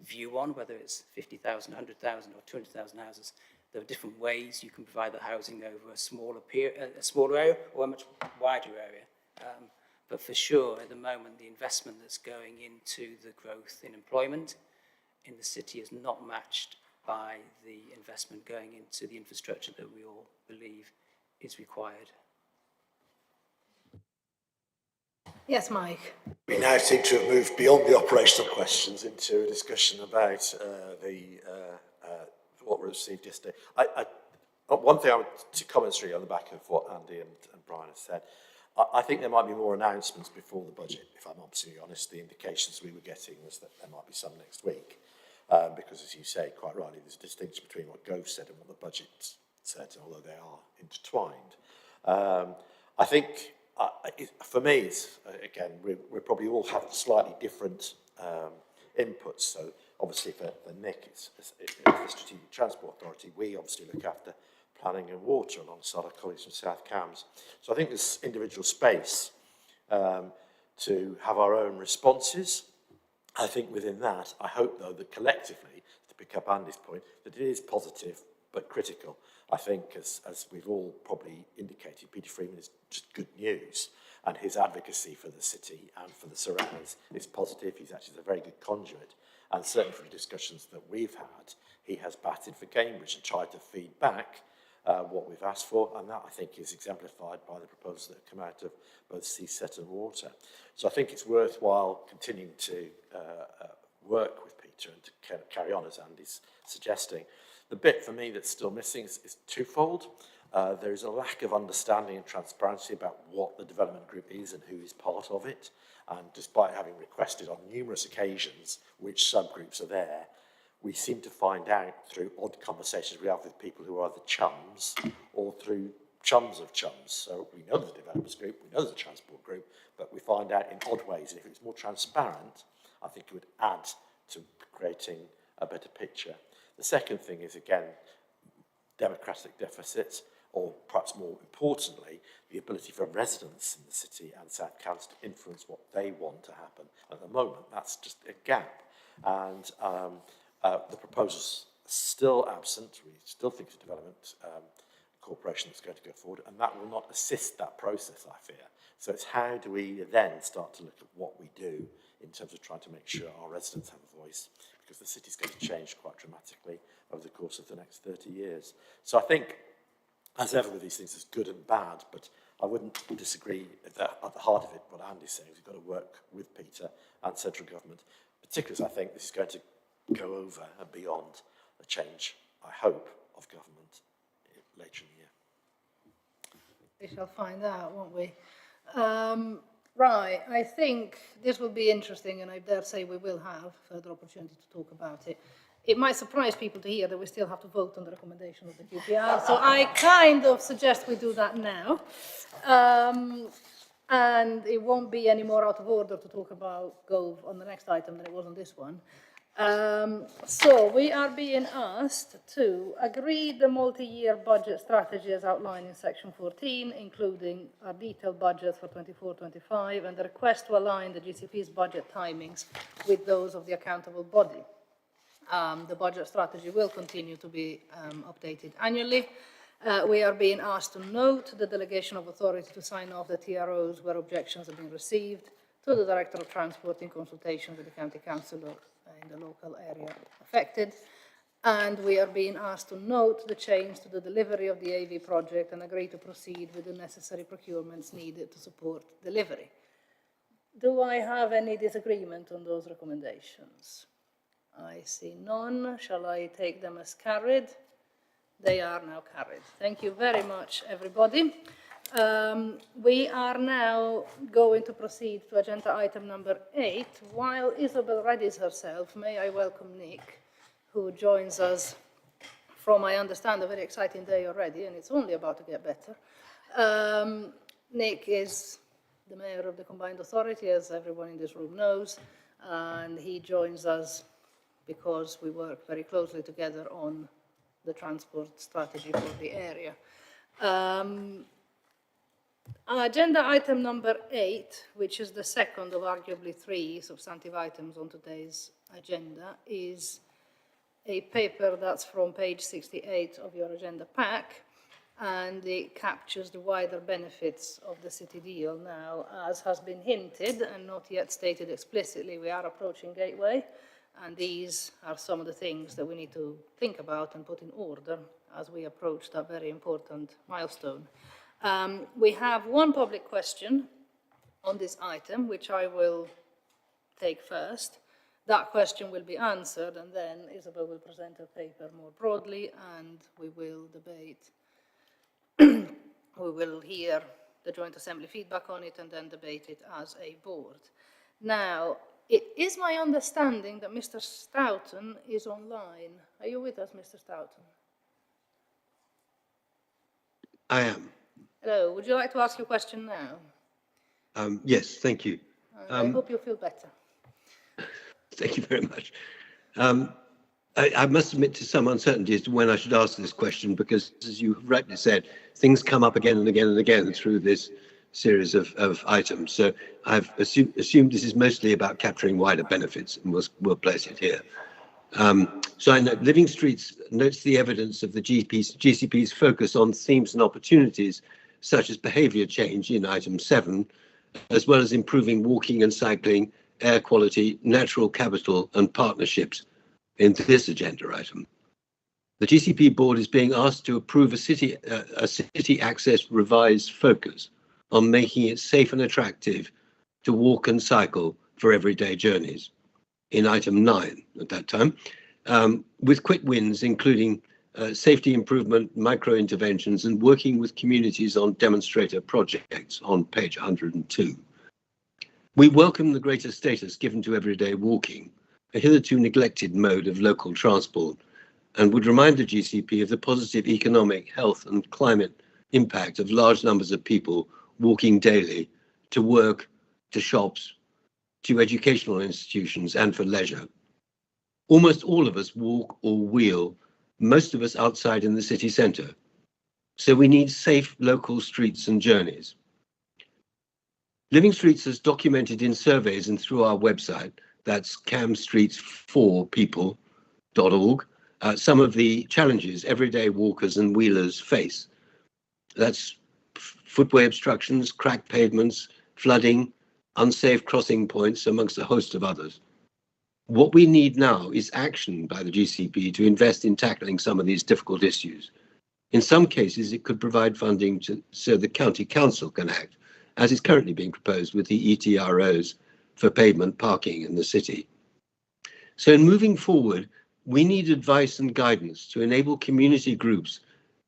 view on, whether it's 50,000, 100,000 or 200,000 houses. There are different ways you can provide that housing over a smaller area or a much wider area. But for sure, at the moment, the investment that's going into the growth in employment in the city is not matched by the investment going into the infrastructure that we all believe is required. Yes, Mike. We now seem to have moved beyond the operational questions into a discussion about what we received yesterday. One thing I would to commentary on the back of what Andy and Brian have said. I think there might be more announcements before the budget, if I'm absolutely honest. The indications we were getting was that there might be some next week. Because, as you say, quite rightly, there's a distinction between what Gove said and what the budget said, although they are intertwined. I think, for me, it's, again, we probably all have slightly different inputs. So, obviously, for Nick, it's the Strategic Transport Authority. We obviously look after planning and water alongside our colleagues from South Cambs. So I think there's individual space to have our own responses. I think within that, I hope, though, that collectively, to pick up Andy's point, that it is positive but critical. I think, as we've all probably indicated, Peter Freeman is just good news, and his advocacy for the city and for the surrounds is positive. He's actually a very good conduit, and certainly from the discussions that we've had, he has batted for Cambridge and tried to feed back what we've asked for, and that I think is exemplified by the proposals that have come out of both Seaset and Water. So I think it's worthwhile continuing to work with Peter and to carry on, as Andy's suggesting. The bit for me that's still missing is twofold. There is a lack of understanding and transparency about what the development group is and who is part of it. And despite having requested on numerous occasions which subgroups are there, we seem to find out through odd conversations we have with people who are either chums or through chums of chums. So we know the developers group, we know the transport group, but we find out in odd ways. And if it's more transparent, I think it would add to creating a better picture. The second thing is, again, democratic deficits, or perhaps more importantly, the ability for residents in the city and South Cants to influence what they want to happen. At the moment, that's just a gap. And the proposal's still absent. We still think it's a development corporation that's going to go forward, and that will not assist that process, I fear. So it's how do we then start to look at what we do in terms of trying to make sure our residents have a voice, because the city's going to change quite dramatically over the course of the next 30 years. So I think, as ever with these things, there's good and bad, but I wouldn't disagree that at the heart of it, what Andy's saying is we've got to work with Peter and central government, particularly as I think this is going to go over and beyond a change, I hope, of government later in the year. We shall find out, won't we? Right, I think this will be interesting, and I dare say we will have further opportunity to talk about it. It might surprise people to hear that we still have to vote on the recommendation of the QPR, so I kind of suggest we do that now. And it won't be any more out of order to talk about Gove on the next item than it was on this one. So we are being asked to agree the multi-year budget strategy as outlined in section 14, including a detailed budget for 24-25 and the request to align the GCP's budget timings with those of the accountable body. The budget strategy will continue to be updated annually. We are being asked to note the delegation of authority to sign off the TROs where objections have been received to the Director of Transport in consultation with the County Councillor in the local area affected. And we are being asked to note the change to the delivery of the AV project and agree to proceed with the necessary procurements needed to support delivery. Do I have any disagreement on those recommendations? I see none. Shall I take them as carried? They are now carried. Thank you very much, everybody. We are now going to proceed to agenda item number 8. While Isabel readies herself, may I welcome Nick, who joins us from, I understand, a very exciting day already, and it's only about to get better. Nick is the Mayor of the Combined Authority, as everyone in this room knows, and he joins us because we work very closely together on the transport strategy for the area. Agenda item number 8, which is the second of arguably 3 substantive items on today's agenda, is a paper that's from page 68 of your agenda pack, and it captures the wider benefits of the city deal. Now, as has been hinted and not yet stated explicitly, we are approaching Gateway, and these are some of the things that we need to think about and put in order as we approach that very important milestone. We have one public question on this item, which I will take first. That question will be answered, and then Isabel will present her paper more broadly, and we will debate. We will hear the Joint Assembly feedback on it and then debate it as a board. Now, it is my understanding that Mr. Stoughton is online. Are you with us, Mr. Stoughton? I am. Hello, would you like to ask your question now? Yes, thank you. I hope you feel better. Thank you very much. I must admit to some uncertainty as to when I should ask this question, because, as you rightly said, things come up again and again and again through this series of items. So I've assumed this is mostly about capturing wider benefits, and we'll place it here. So I know Living Streets notes the evidence of the GCP's focus on themes and opportunities, such as behaviour change in item 7, as well as improving walking and cycling, air quality, natural capital and partnerships in this agenda item. The GCP board is being asked to approve a city access revised focus on making it safe and attractive to walk and cycle for everyday journeys, in item 9 at that time, with quick wins, including safety improvement, micro interventions, and working with communities on demonstrator projects on page 102. We welcome the greater status given to everyday walking, a hitherto neglected mode of local transport, and would remind the GCP of the positive economic, health, and climate impact of large numbers of people walking daily to work, to shops, to educational institutions, and for leisure. Almost all of us walk or wheel, most of us outside in the city centre. So we need safe local streets and journeys. Living Streets has documented in surveys and through our website, that's camstreetsforpeople.org, some of the challenges everyday walkers and wheelers face. That's footway obstructions, cracked pavements, flooding, unsafe crossing points, amongst a host of others. What we need now is action by the GCP to invest in tackling some of these difficult issues. In some cases, it could provide funding so the county council can act, as is currently being proposed with the ETROs for pavement parking in the city. So in moving forward, we need advice and guidance to enable community groups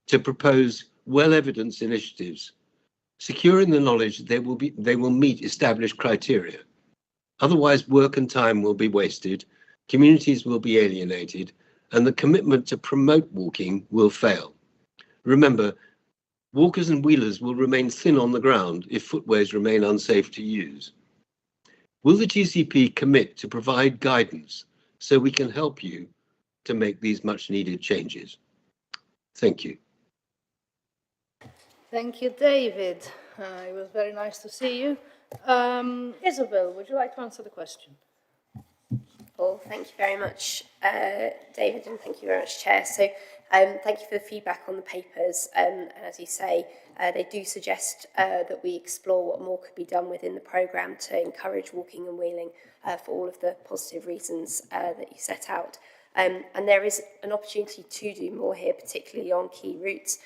to propose well-evidenced initiatives, secure in the knowledge that they will meet established criteria. Otherwise, work and time will be wasted, communities will be alienated, and the commitment to promote walking will fail. Remember, walkers and wheelers will remain thin on the ground if footways remain unsafe to use. Will the GCP commit to provide guidance so we can help you to make these much needed changes? Thank you. Thank you, David. It was very nice to see you. Isabel, would you like to answer the question? Well, thank you very much, David, and thank you very much, Chair. So thank you for the feedback on the papers. And as you say, they do suggest that we explore what more could be done within the programme to encourage walking and wheeling for all of the positive reasons that you set out. And there is an opportunity to do more here, particularly on key routes,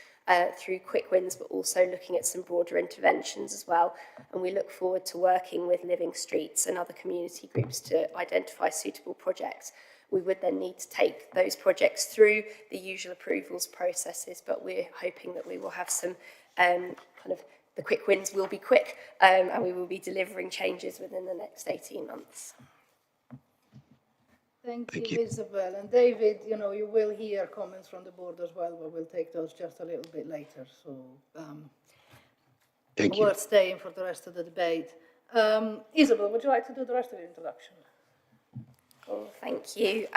through quick wins, but also looking at some broader interventions as well. And we look forward to working with Living Streets and other community groups to identify suitable projects. We would then need to take those projects through the usual approvals processes, but we're hoping that we will have some the quick wins will be quick, and we will be delivering changes within the next 18 months. Thank you, Isabel. And David, you know, you will hear comments from the board as well, but we'll take those just a little bit later. So worth staying for the rest of the debate. Isabel, would you like to do the rest of the introduction? Well, thank you.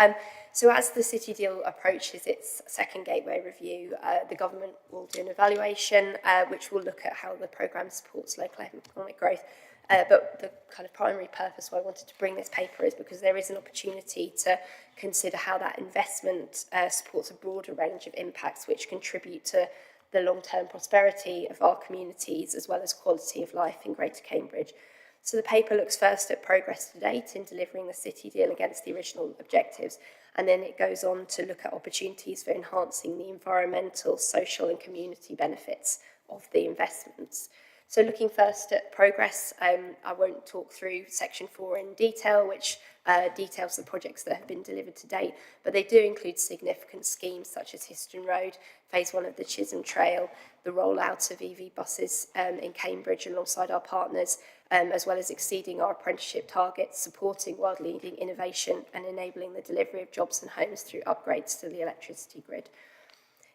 So as the City Deal approaches its second gateway review, the government will do an evaluation which will look at how the programme supports local economic growth. But the kind of primary purpose why I wanted to bring this paper is because there is an opportunity to consider how that investment supports a broader range of impacts which contribute to the long-term prosperity of our communities as well as quality of life in Greater Cambridge. So the paper looks first at progress to date in delivering the City Deal against the original objectives, and then it goes on to look at opportunities for enhancing the environmental, social and community benefits of the investments. So looking first at progress, I won't talk through section 4 in detail, which details the projects that have been delivered to date, but they do include significant schemes such as Histon Road, phase 1 of the Chisholm Trail, the rollout of EV buses in Cambridge alongside our partners, as well as exceeding our apprenticeship targets, supporting world-leading innovation and enabling the delivery of jobs and homes through upgrades to the electricity grid.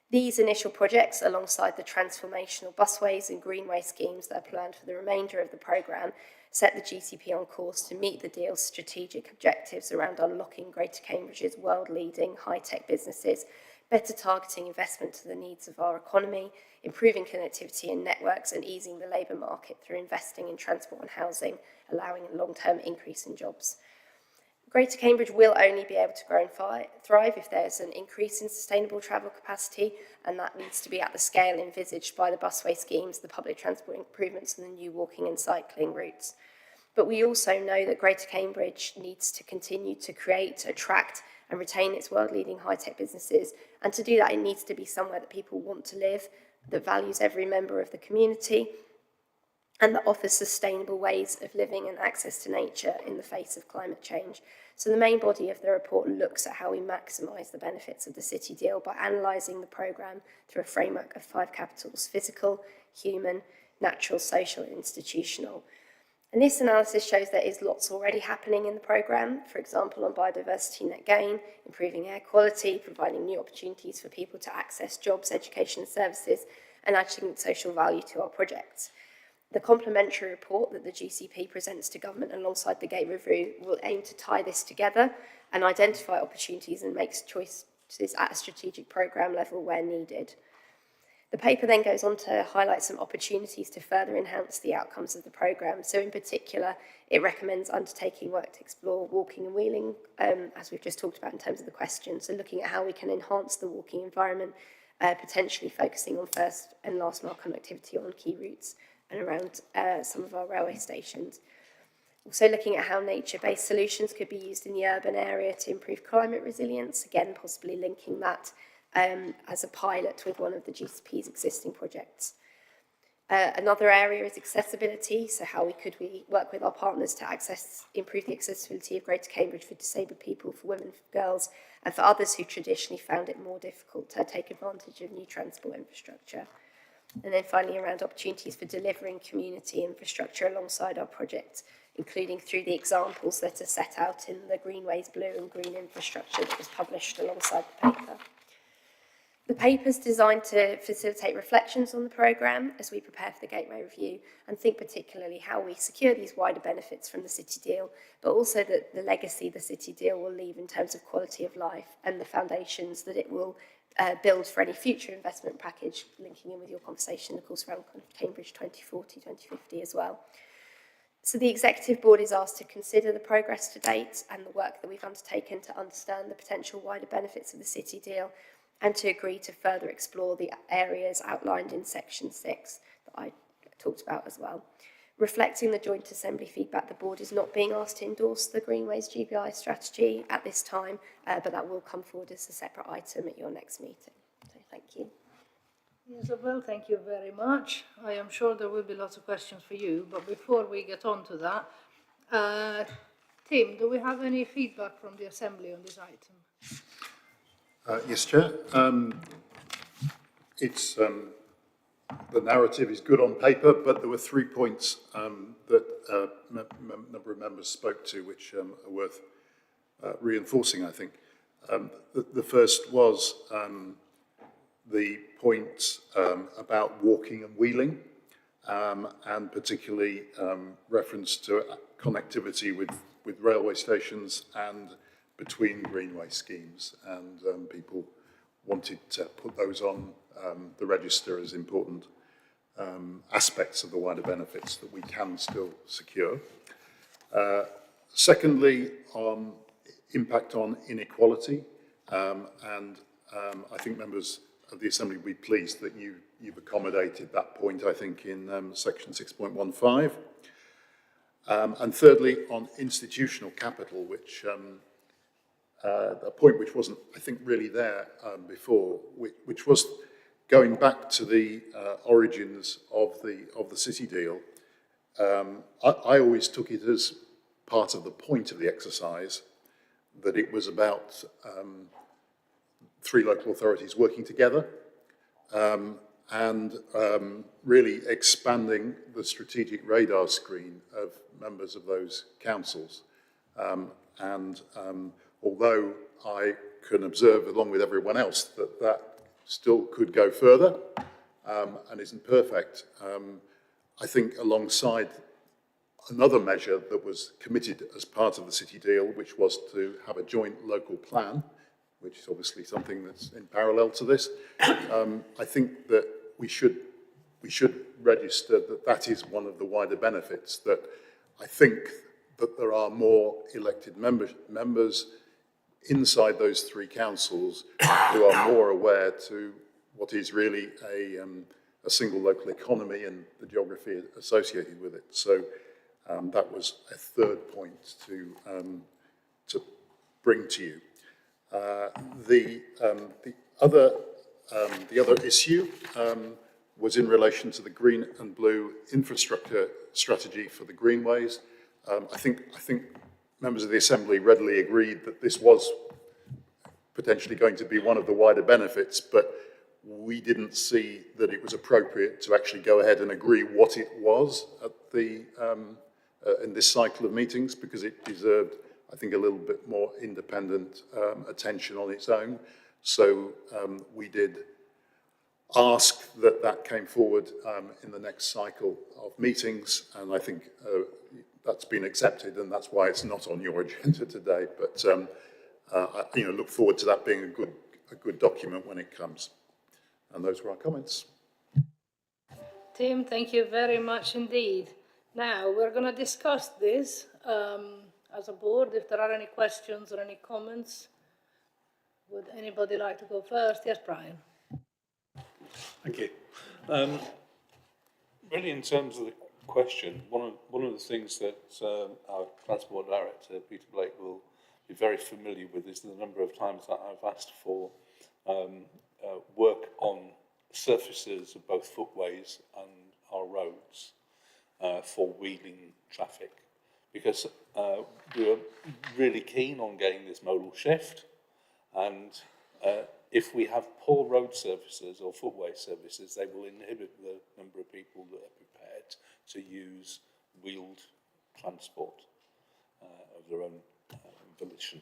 These initial projects, alongside the transformational busways and greenway schemes that are planned for the remainder of the programme, set the GCP on course to meet the deal's strategic objectives around unlocking Greater Cambridge's world-leading high-tech businesses, better targeting investment to the needs of our economy, improving connectivity and networks, and easing the labour market through investing in transport and housing, allowing a long-term increase in jobs. Greater Cambridge will only be able to grow and thrive if there's an increase in sustainable travel capacity, and that needs to be at the scale envisaged by the busway schemes, the public transport improvements and the new walking and cycling routes. But we also know that Greater Cambridge needs to continue to create, attract and retain its world-leading high-tech businesses. And to do that, it needs to be somewhere that people want to live, that values every member of the community, and that offers sustainable ways of living and access to nature in the face of climate change. So the main body of the report looks at how we maximise the benefits of the city deal by analysing the programme through a framework of 5 capitals: physical, human, natural, social and institutional. And this analysis shows there is lots already happening in the programme, for example on biodiversity net gain, improving air quality, providing new opportunities for people to access jobs, education and services, and adding social value to our projects. The complementary report that the GCP presents to government alongside the Gate Review will aim to tie this together and identify opportunities and makes choices at a strategic programme level where needed. The paper then goes on to highlight some opportunities to further enhance the outcomes of the programme. So in particular, it recommends undertaking work to explore walking and wheeling, as we've just talked about in terms of the question. So looking at how we can enhance the walking environment, potentially focusing on first and last mile connectivity on key routes and around some of our railway stations. Also looking at how nature-based solutions could be used in the urban area to improve climate resilience, again possibly linking that as a pilot with one of the GCP's existing projects. Another area is accessibility, so how could we work with our partners to improve the accessibility of Greater Cambridge for disabled people, for women, for girls, and for others who traditionally found it more difficult to take advantage of new transport infrastructure. And then finally around opportunities for delivering community infrastructure alongside our projects, including through the examples that are set out in the Greenways Blue and Green Infrastructure that was published alongside the paper. The paper is designed to facilitate reflections on the programme as we prepare for the Gateway Review and think particularly how we secure these wider benefits from the City Deal, but also the legacy the City Deal will leave in terms of quality of life and the foundations that it will build for any future investment package, linking in with your conversation, of course, around Cambridge 2040, 2050 as well. So the Executive Board is asked to consider the progress to date and the work that we've undertaken to understand the potential wider benefits of the City Deal and to agree to further explore the areas outlined in Section 6 that I talked about as well. Reflecting the Joint Assembly feedback, the Board is not being asked to endorse the Greenways GBI strategy at this time, but that will come forward as a separate item at your next meeting. So thank you. Isabel, thank you very much. I am sure there will be lots of questions for you, but before we get on to that, Tim, do we have any feedback from the Assembly on this item? Yes, Chair. The narrative is good on paper, but there were 3 points that a number of members spoke to, which are worth reinforcing, I think. The first was the point about walking and wheeling, and particularly reference to connectivity with railway stations and between greenway schemes, and people wanted to put those on the register as important aspects of the wider benefits that we can still secure. Secondly, on impact on inequality, and I think members of the Assembly will be pleased that you've accommodated that point, I think, in section 6.15. And thirdly, on institutional capital, which a point which wasn't, I think, really there before, which was going back to the origins of the City Deal. I always took it as part of the point of the exercise that it was about 3 local authorities working together and really expanding the strategic radar screen of members of those councils. Although I can observe, along with everyone else, that still could go further and isn't perfect, I think alongside another measure that was committed as part of the City Deal, which was to have a joint local plan, which is obviously something that's in parallel to this, I think that we should register that is one of the wider benefits, that I think that there are more elected members inside those 3 councils who are more aware to what is really a single local economy and the geography associated with it. So that was a third point to bring to you. The other issue was in relation to the green and blue infrastructure strategy for the greenways. I think members of the Assembly readily agreed that this was potentially going to be one of the wider benefits, but we didn't see that it was appropriate to actually go ahead and agree what it was at the in this cycle of meetings, because it deserved, I think, a little bit more independent attention on its own. So we did ask that that came forward in the next cycle of meetings, and I think that's been accepted, and that's why it's not on your agenda today. But I look forward to that being a good document when it comes. And those were our comments. Tim, thank you very much indeed. Now, we're going to discuss this as a board. If there are any questions or any comments, would anybody like to go first? Yes, Brian. Thank you. Really, in terms of the question, one of the things that our Transport Director, Peter Blake, will be very familiar with is the number of times that I've asked for work on surfaces of both footways and our roads for wheeling traffic, because we were really keen on getting this modal shift, and if we have poor road surfaces or footway services, they will inhibit the number of people that are prepared to use wheeled transport of their own volition.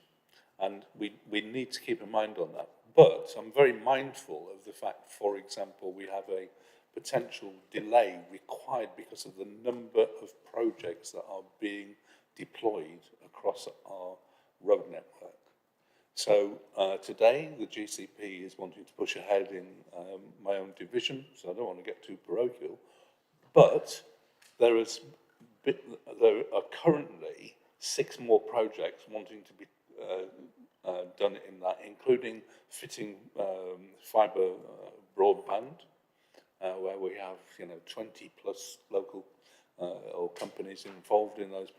And we need to keep in mind on that. But I'm very mindful of the fact, for example, we have a potential delay required because of the number of projects that are being deployed across our road network. So today, the GCP is wanting to push ahead in my own division, so I don't want to get too parochial, but there are currently 6 more projects wanting to be done in that, including fitting fibre broadband, where we have 20 plus local or companies involved in those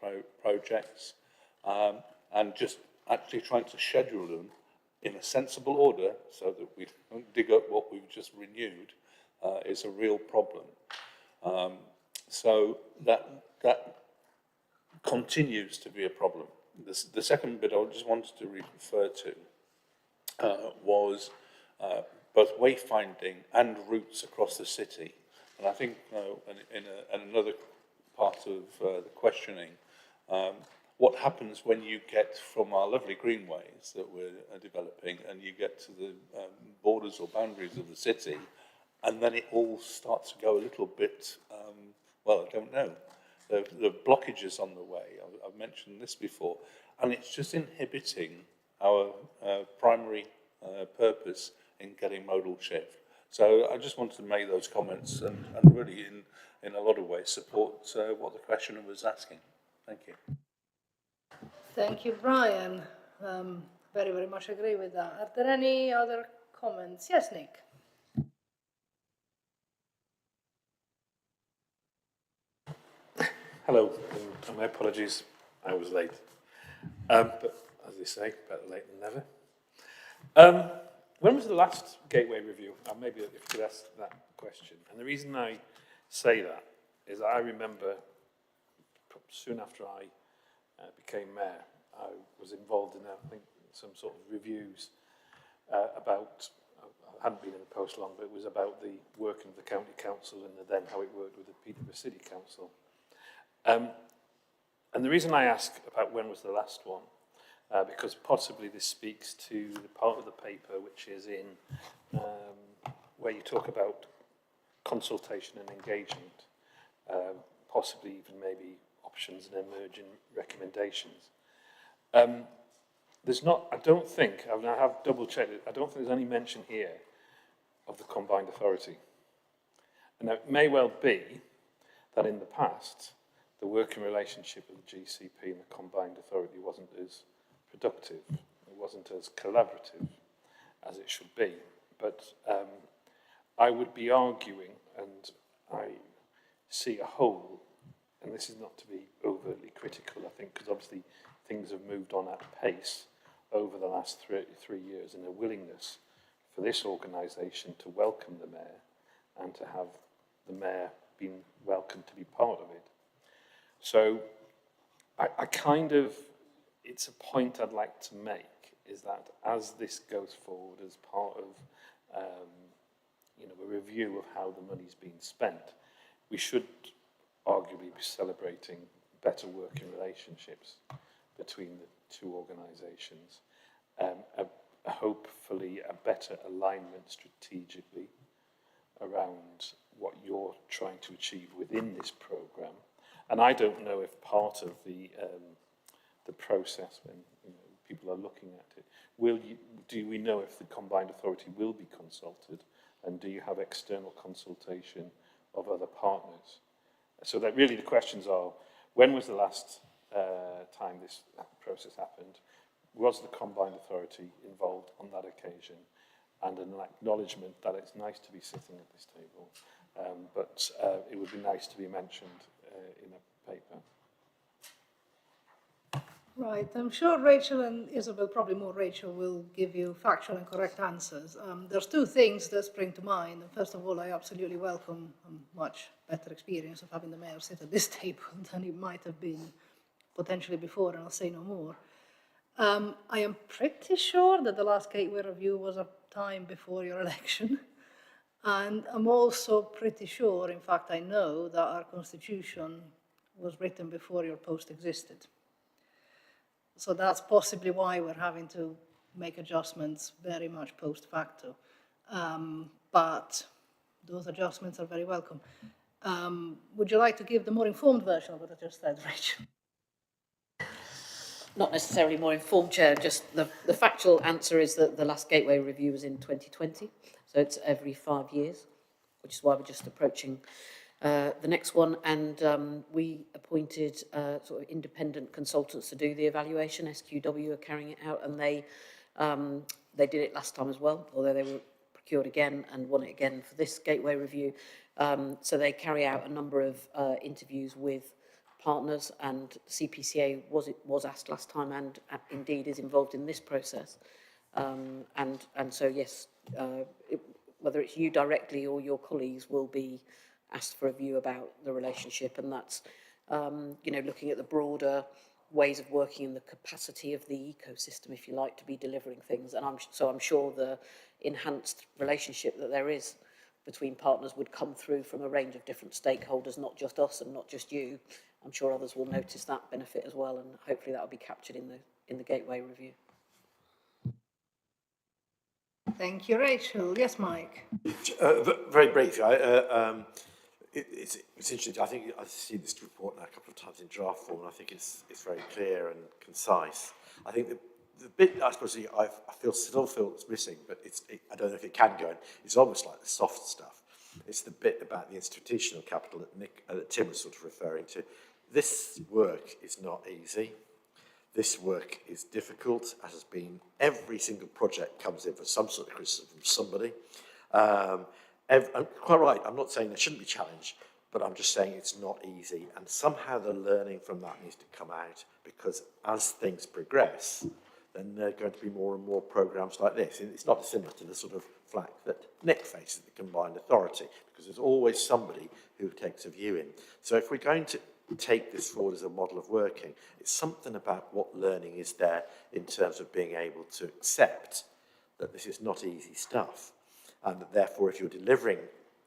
projects, and just actually trying to schedule them in a sensible order so that we don't dig up what we've just renewed is a real problem. So that continues to be a problem. The second bit I just wanted to refer to was both wayfinding and routes across the city. And I think in another part of the questioning, what happens when you get from our lovely greenways that we're developing and you get to the borders or boundaries of the city, and then it all starts to go a little bit, well, I don't know. The blockages on the way, I've mentioned this before, and it's just inhibiting our primary purpose in getting modal shift. So I just wanted to make those comments and really in a lot of ways support what the questioner was asking. Thank you. Thank you, Brian. Very, very much agree with that. Are there any other comments? Yes, Nick. Hello, and my apologies, I was late. But as they say, better late than never. When was the last Gateway review? Maybe if you could ask that question. And the reason I say that is that I remember soon after I became mayor, I was involved in, I think, some sort of reviews about, I hadn't been in the post long, but it was about the working of the county council and then how it worked with the Peterborough City Council. And the reason I ask about when was the last one, because possibly this speaks to the part of the paper which is in where you talk about consultation and engagement, possibly even maybe options and emerging recommendations. There's not, I don't think, I have double checked it, I don't think there's any mention here of the combined authority. And it may well be that in the past, the working relationship with the GCP and the combined authority wasn't as productive, it wasn't as collaborative as it should be. But I would be arguing, and I see a hole, and this is not to be overtly critical, I think, because obviously things have moved on at pace over the last three years, and a willingness for this organisation to welcome the mayor and to have the mayor being welcomed to be part of it. So I kind of, it's a point I'd like to make, is that as this goes forward as part of you know, a review of how the money's being spent, we should arguably be celebrating better working relationships between the two organisations, hopefully a better alignment strategically around what you're trying to achieve within this programme. And I don't know if part of the process, when you know, people are looking at it, do we know if the combined authority will be consulted, and do you have external consultation of other partners? So that really the questions are, when was the last time this process happened? Was the combined authority involved on that occasion? And an acknowledgement that it's nice to be sitting at this table, but it would be nice to be mentioned in a paper. Right, I'm sure Rachel and Isabel, probably more Rachel, will give you factual and correct answers. There's two things that spring to mind. First of all, I absolutely welcome a much better experience of having the mayor sit at this table than it might have been potentially before, and I'll say no more. I am pretty sure that the last Gateway Review was a time before your election. And I'm also pretty sure, in fact, I know that our constitution was written before your post existed. So that's possibly why we're having to make adjustments very much post facto. But those adjustments are very welcome. Would you like to give the more informed version of what I just said, Rachel? Not necessarily more informed, Chair, just the factual answer is that the last Gateway Review was in 2020, so it's every 5 years, which is why we're just approaching the next one. And we appointed sort of independent consultants to do the evaluation. SQW are carrying it out, and they did it last time as well, although they were procured again and won it again for this Gateway Review. So they carry out a number of interviews with partners, and CPCA was asked last time and indeed is involved in this process. And so, yes, whether it's you directly or your colleagues will be asked for a view about the relationship, and that's, you know, looking at the broader ways of working and the capacity of the ecosystem, if you like, to be delivering things. And I'm sure the enhanced relationship that there is between partners would come through from a range of different stakeholders, not just us and not just you. I'm sure others will notice that benefit as well, and hopefully that will be captured in the Gateway Review. Thank you, Rachel. Yes, Mike. Very briefly, it's interesting. I think I've seen this report now a couple of times in draft form, and I think it's very clear and concise. I think the bit I suppose I still feel it's missing, but I don't know if it can go in. It's almost like the soft stuff. It's the bit about the institutional capital that Tim was sort of referring to. This work is not easy. This work is difficult, as has been. Every single project comes in for some sort of criticism from somebody. I'm quite right, I'm not saying there shouldn't be challenge, but I'm just saying it's not easy. And somehow the learning from that needs to come out, because as things progress, then there are going to be more and more programmes like this. And it's not dissimilar to the sort of flack that Nick faces, the combined authority, because there's always somebody who takes a view in. So if we're going to take this forward as a model of working, it's something about what learning is there in terms of being able to accept that this is not easy stuff, and that therefore if you're delivering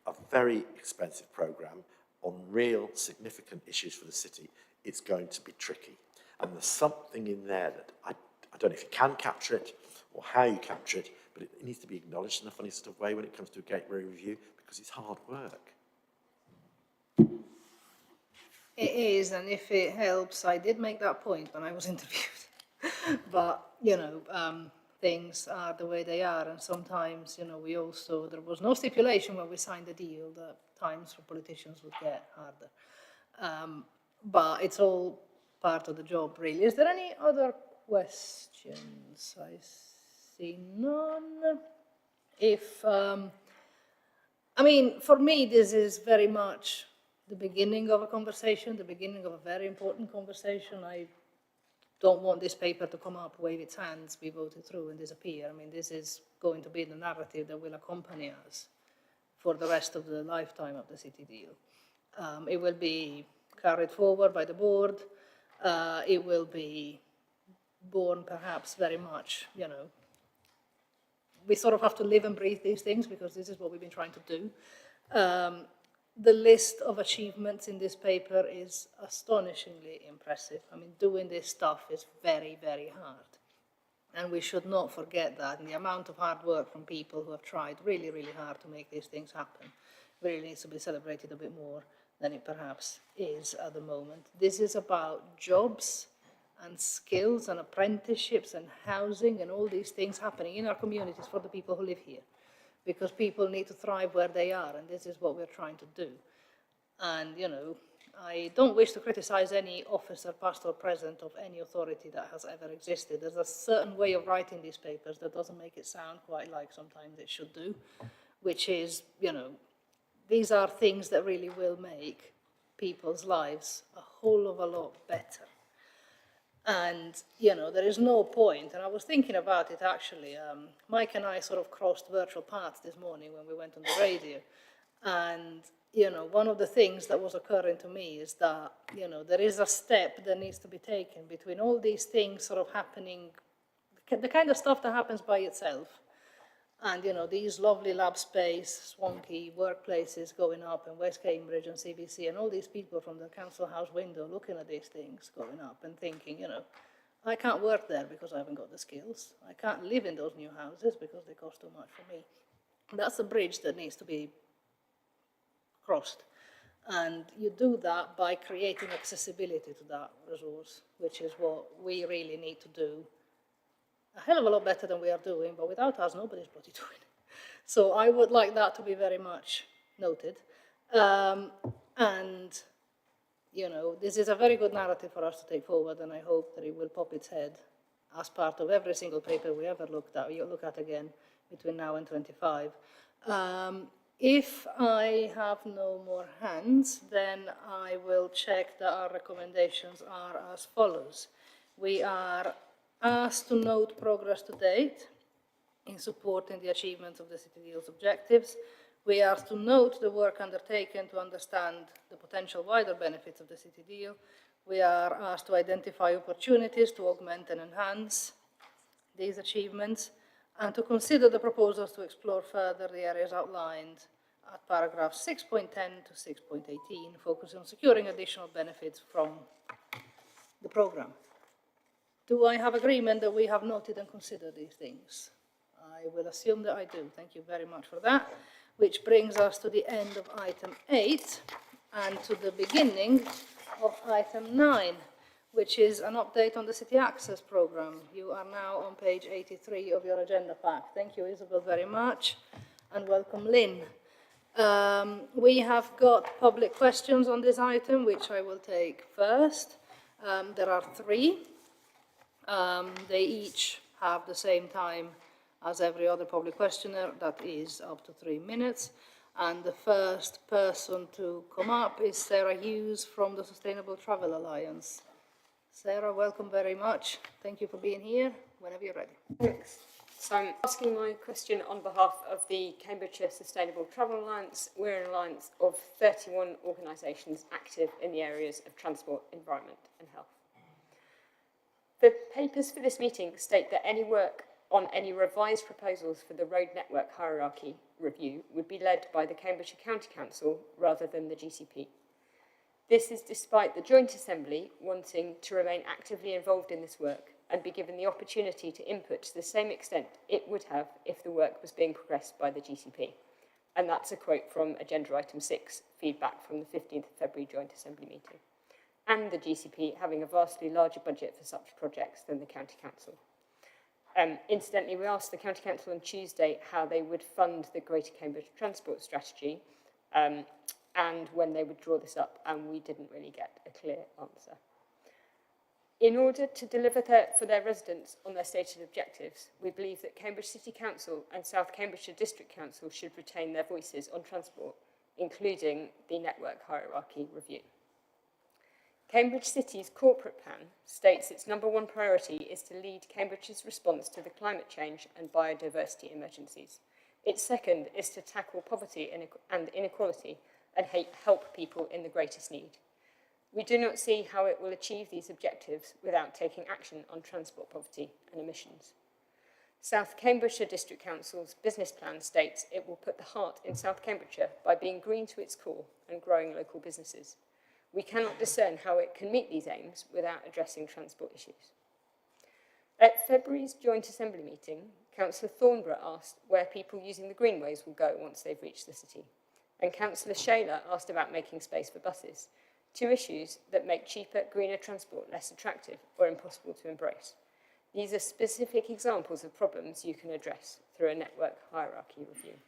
a very expensive programme on real significant issues for the city, it's going to be tricky. And there's something in there that I don't know if you can capture it or how you capture it, but it needs to be acknowledged in a funny sort of way when it comes to a Gateway Review, because it's hard work. It is, and if it helps, I did make that point when I was interviewed. But, you know, things are the way they are, and sometimes, you know, there was no stipulation when we signed the deal that times for politicians would get harder. But it's all part of the job, really. Is there any other questions? I see none. I mean, for me, this is very much the beginning of a conversation, the beginning of a very important conversation. I don't want this paper to come up, wave its hands, be voted through and disappear. I mean, this is going to be the narrative that will accompany us for the rest of the lifetime of the city deal. It will be carried forward by the board. It will be born perhaps very much, you know, we sort of have to live and breathe these things because this is what we've been trying to do. The list of achievements in this paper is astonishingly impressive. I mean, doing this stuff is very, very hard. And we should not forget that. And the amount of hard work from people who have tried really, really hard to make these things happen really needs to be celebrated a bit more than it perhaps is at the moment. This is about jobs and skills and apprenticeships and housing and all these things happening in our communities for the people who live here. Because people need to thrive where they are, and this is what we're trying to do. And, you know, I don't wish to criticize any officer, past or present, of any authority that has ever existed. There's a certain way of writing these papers that doesn't make it sound quite like sometimes it should do, which is, you know, these are things that really will make people's lives a whole of a lot better. And, you know, there is no point, and I was thinking about it actually, Mike and I sort of crossed virtual paths this morning when we went on the radio, and, you know, one of the things that was occurring to me is that, you know, there is a step that needs to be taken between all these things sort of happening, the kind of stuff that happens by itself, and, you know, these lovely lab space, swanky workplaces going up in West Cambridge and CBC, and all these people from the council house window looking at these things going up and thinking, you know, I can't work there because I haven't got the skills. I can't live in those new houses because they cost too much for me. That's a bridge that needs to be crossed. And you do that by creating accessibility to that resource, which is what we really need to do. A hell of a lot better than we are doing, but without us, nobody's bloody doing it. So I would like that to be very much noted. And, you know, this is a very good narrative for us to take forward, and I hope that it will pop its head as part of every single paper we ever look at again between now and 25. If I have no more hands, then I will check that our recommendations are as follows. We are asked to note progress to date in supporting the achievements of the City Deal's objectives. We are to note the work undertaken to understand the potential wider benefits of the City Deal. We are asked to identify opportunities to augment and enhance these achievements, and to consider the proposals to explore further the areas outlined at paragraph 6.10 to 6.18, focusing on securing additional benefits from the programme. Do I have agreement that we have noted and considered these things? I will assume that I do. Thank you very much for that. Which brings us to the end of item 8 and to the beginning of item 9, which is an update on the City Access Programme. You are now on page 83 of your agenda pack. Thank you, Isabel, very much, and welcome, Lynn. We have got public questions on this item, which I will take first. There are 3. They each have the same time as every other public questioner, that is up to 3 minutes. And the first person to come up is Sarah Hughes from the Sustainable Travel Alliance. Sarah, welcome very much. Thank you for being here. Whenever you're ready. Thanks. So I'm asking my question on behalf of the Cambridgeshire Sustainable Travel Alliance. We're an alliance of 31 organisations active in the areas of transport, environment and health. The papers for this meeting state that any work on any revised proposals for the road network hierarchy review would be led by the Cambridgeshire County Council rather than the GCP. This is despite the Joint Assembly wanting to remain actively involved in this work and be given the opportunity to input to the same extent it would have if the work was being progressed by the GCP. And that's a quote from Agenda Item 6, feedback from the 15th of February Joint Assembly meeting. And the GCP having a vastly larger budget for such projects than the County Council. Incidentally, we asked the County Council on Tuesday how they would fund the Greater Cambridge Transport Strategy and when they would draw this up, and we didn't really get a clear answer. In order to deliver for their residents on their stated objectives, we believe that Cambridge City Council and South Cambridgeshire District Council should retain their voices on transport, including the network hierarchy review. Cambridge City's corporate plan states its #1 priority is to lead Cambridge's response to the climate change and biodiversity emergencies. Its second is to tackle poverty and inequality and help people in the greatest need. We do not see how it will achieve these objectives without taking action on transport poverty and emissions. South Cambridgeshire District Council's business plan states it will put the heart in South Cambridgeshire by being green to its core and growing local businesses. We cannot discern how it can meet these aims without addressing transport issues. At February's Joint Assembly meeting, Councillor Thornborough asked where people using the greenways will go once they've reached the city, and Councillor Shaler asked about making space for buses, two issues that make cheaper, greener transport less attractive or impossible to embrace. These are specific examples of problems you can address through a network hierarchy review.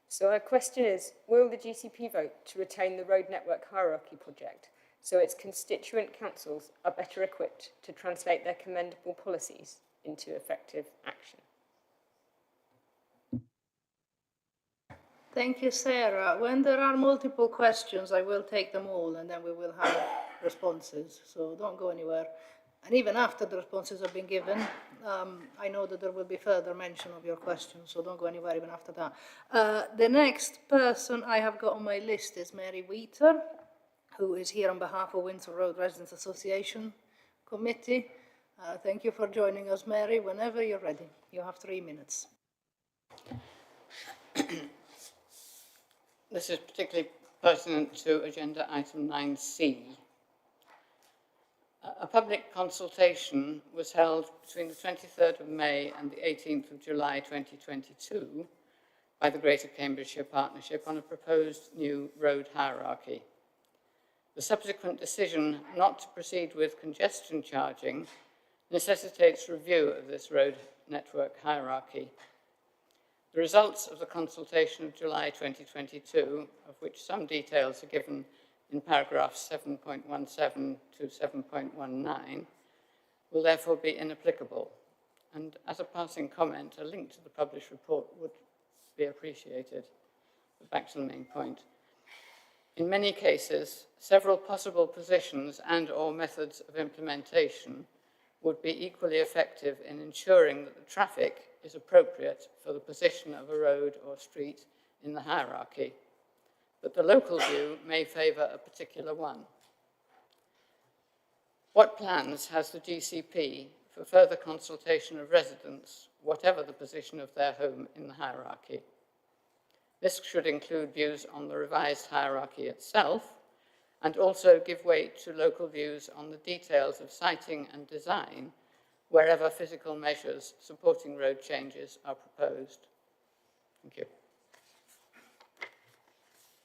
So our question is, will the GCP vote to retain the road network hierarchy project so its constituent councils are better equipped to translate their commendable policies into effective action? Thank you, Sarah. When there are multiple questions, I will take them all and then we will have responses. So don't go anywhere. And even after the responses have been given, I know that there will be further mention of your questions, so don't go anywhere even after that. The next person I have got on my list is Mary Wheater, who is here on behalf of Windsor Road Residents Association Committee. Thank you for joining us, Mary. Whenever you're ready, you have 3 minutes. This is particularly pertinent to agenda item 9C. A public consultation was held between the 23rd of May and the 18th of July 2022 by the Greater Cambridgeshire Partnership on a proposed new road hierarchy. The subsequent decision not to proceed with congestion charging necessitates review of this road network hierarchy. The results of the consultation of July 2022, of which some details are given in paragraphs 7.17 to 7.19, will therefore be inapplicable. And as a passing comment, a link to the published report would be appreciated. But back to the main point. In many cases, several possible positions and/or methods of implementation would be equally effective in ensuring that the traffic is appropriate for the position of a road or street in the hierarchy, but the local view may favour a particular one. What plans has the GCP for further consultation of residents, whatever the position of their home in the hierarchy? This should include views on the revised hierarchy itself, and also give weight to local views on the details of siting and design wherever physical measures supporting road changes are proposed. Thank you.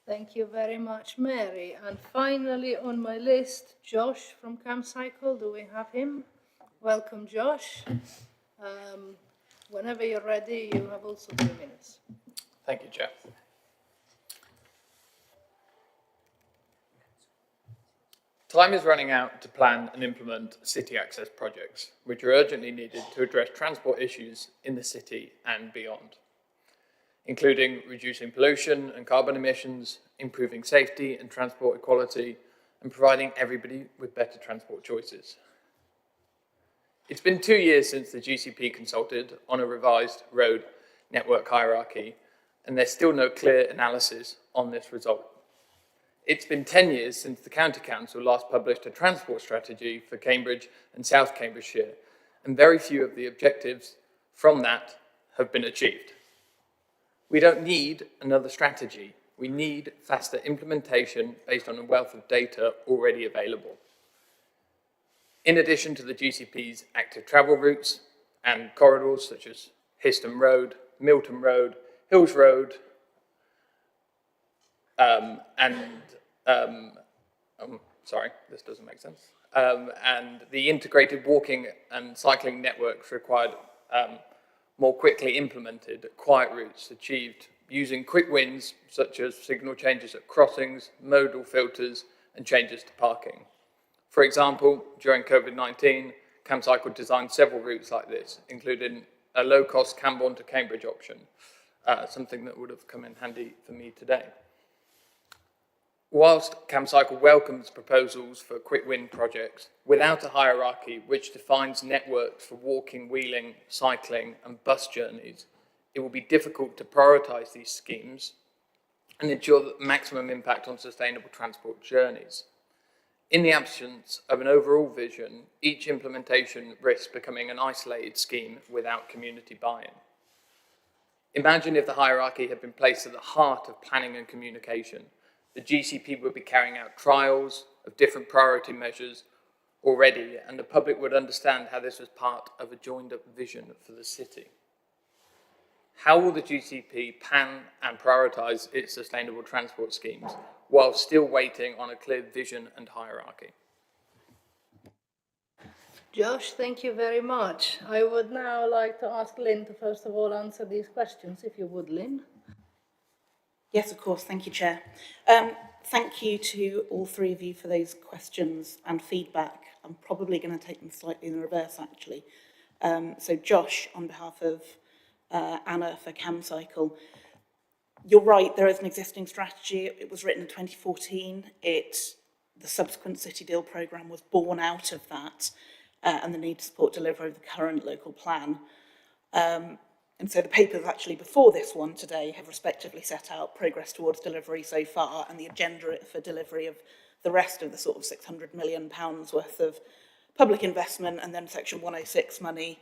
Thank you very much, Mary. And finally on my list, Josh from CamCycle. Do we have him? Welcome, Josh. Whenever you're ready, you have also 3 minutes. Thank you, Chair. Time is running out to plan and implement city access projects, which are urgently needed to address transport issues in the city and beyond, including reducing pollution and carbon emissions, improving safety and transport equality, and providing everybody with better transport choices. It's been 2 years since the GCP consulted on a revised road network hierarchy, and there's still no clear analysis on this result. It's been 10 years since the County Council last published a transport strategy for Cambridge and South Cambridgeshire, and very few of the objectives from that have been achieved. We don't need another strategy. We need faster implementation based on a wealth of data already available. In addition to the GCP's active travel routes and corridors such as Histon Road, Milton Road, Hills Road, sorry, this doesn't make sense. And the integrated walking and cycling networks required more quickly implemented quiet routes achieved using quick wins such as signal changes at crossings, modal filters, and changes to parking. For example, during COVID-19, CamCycle designed several routes like this, including a low-cost Camborne to Cambridge option, something that would have come in handy for me today. Whilst CamCycle welcomes proposals for quick win projects, without a hierarchy which defines networks for walking, wheeling, cycling and bus journeys, it will be difficult to prioritise these schemes and ensure the maximum impact on sustainable transport journeys. In the absence of an overall vision, each implementation risks becoming an isolated scheme without community buy-in. Imagine if the hierarchy had been placed at the heart of planning and communication. The GCP would be carrying out trials of different priority measures already, and the public would understand how this was part of a joined-up vision for the city. How will the GCP plan and prioritise its sustainable transport schemes while still waiting on a clear vision and hierarchy? Josh, thank you very much. I would now like to ask Lynn to first of all answer these questions, if you would, Lynn. Yes, of course. Thank you, Chair. Thank you to all three of you for those questions and feedback. I'm probably going to take them slightly in reverse, actually. So Josh, on behalf of Anna for CamCycle, you're right, there is an existing strategy. It was written in 2014. The subsequent City Deal programme was born out of that and the need to support delivery of the current local plan. And so the papers actually before this one today have respectively set out progress towards delivery so far and the agenda for delivery of the rest of the sort of £600 million worth of public investment and then Section 106 money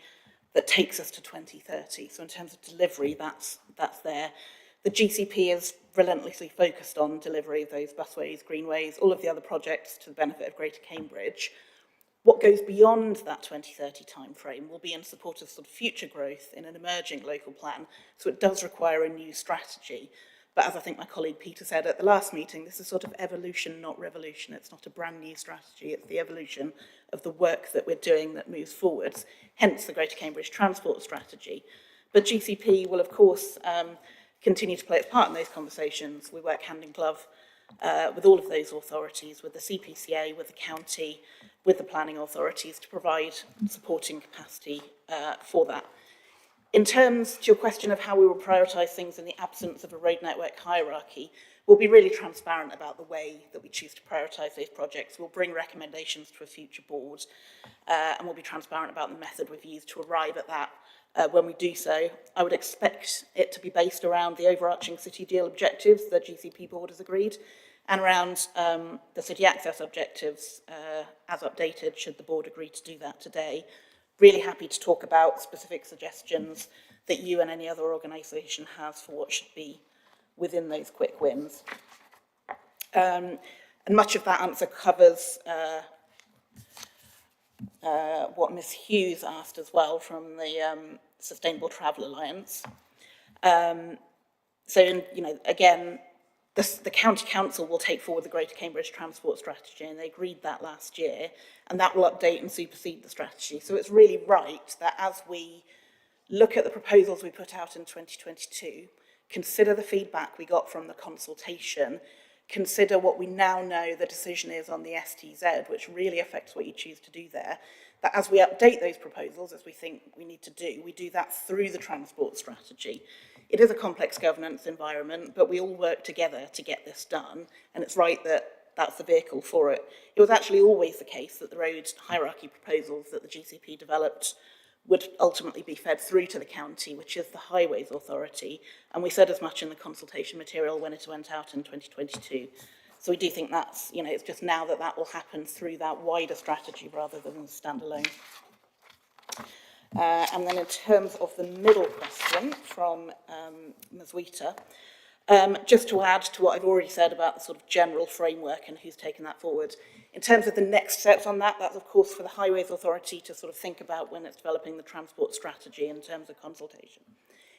that takes us to 2030. So in terms of delivery, that's there. The GCP is relentlessly focused on delivery of those busways, greenways, all of the other projects to the benefit of Greater Cambridge. What goes beyond that 2030 timeframe will be in support of sort of future growth in an emerging local plan. So it does require a new strategy. But as I think my colleague Peter said at the last meeting, this is sort of evolution, not revolution. It's not a brand new strategy. It's the evolution of the work that we're doing that moves forwards, hence the Greater Cambridge Transport Strategy. But GCP will, of course, continue to play its part in those conversations. We work hand in glove with all of those authorities, with the CPCA, with the county, with the planning authorities to provide supporting capacity for that. In terms to your question of how we will prioritise things in the absence of a road network hierarchy, we'll be really transparent about the way that we choose to prioritise those projects. We'll bring recommendations to a future board and we'll be transparent about the method we've used to arrive at that. When we do so, I would expect it to be based around the overarching City Deal objectives the GCP board has agreed and around the city access objectives as updated should the board agree to do that today. Really happy to talk about specific suggestions that you and any other organisation has for what should be within those quick wins. And much of that answer covers what Ms Hughes asked as well from the Sustainable Travel Alliance. Again, the County Council will take forward the Greater Cambridge Transport Strategy and they agreed that last year and that will update and supersede the strategy. So it's really right that as we look at the proposals we put out in 2022, consider the feedback we got from the consultation, consider what we now know the decision is on the STZ, which really affects what you choose to do there, that as we update those proposals, as we think we need to do, we do that through the transport strategy. It is a complex governance environment, but we all work together to get this done, and it's right that that's the vehicle for it. It was actually always the case that the road hierarchy proposals that the GCP developed would ultimately be fed through to the county, which is the Highways Authority, and we said as much in the consultation material when it went out in 2022. So we do think that's, it's just now that that will happen through that wider strategy rather than standalone. And then in terms of the middle question from Ms Wheater, just to add to what I've already said about the sort of general framework and who's taken that forward, in terms of the next steps on that, that's of course for the Highways Authority to sort of think about when it's developing the transport strategy in terms of consultation.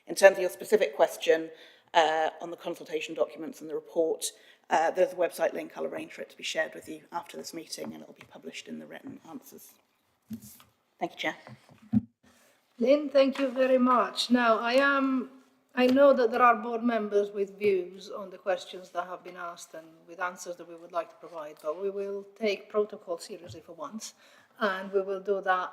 In terms of your specific question on the consultation documents and the report, there's a website link. I'll arrange for it to be shared with you after this meeting and it'll be published in the written answers. Thank you, Chair. Lynn, thank you very much. Now, I know that there are board members with views on the questions that have been asked and with answers that we would like to provide, but we will take protocol seriously for once, and we will do that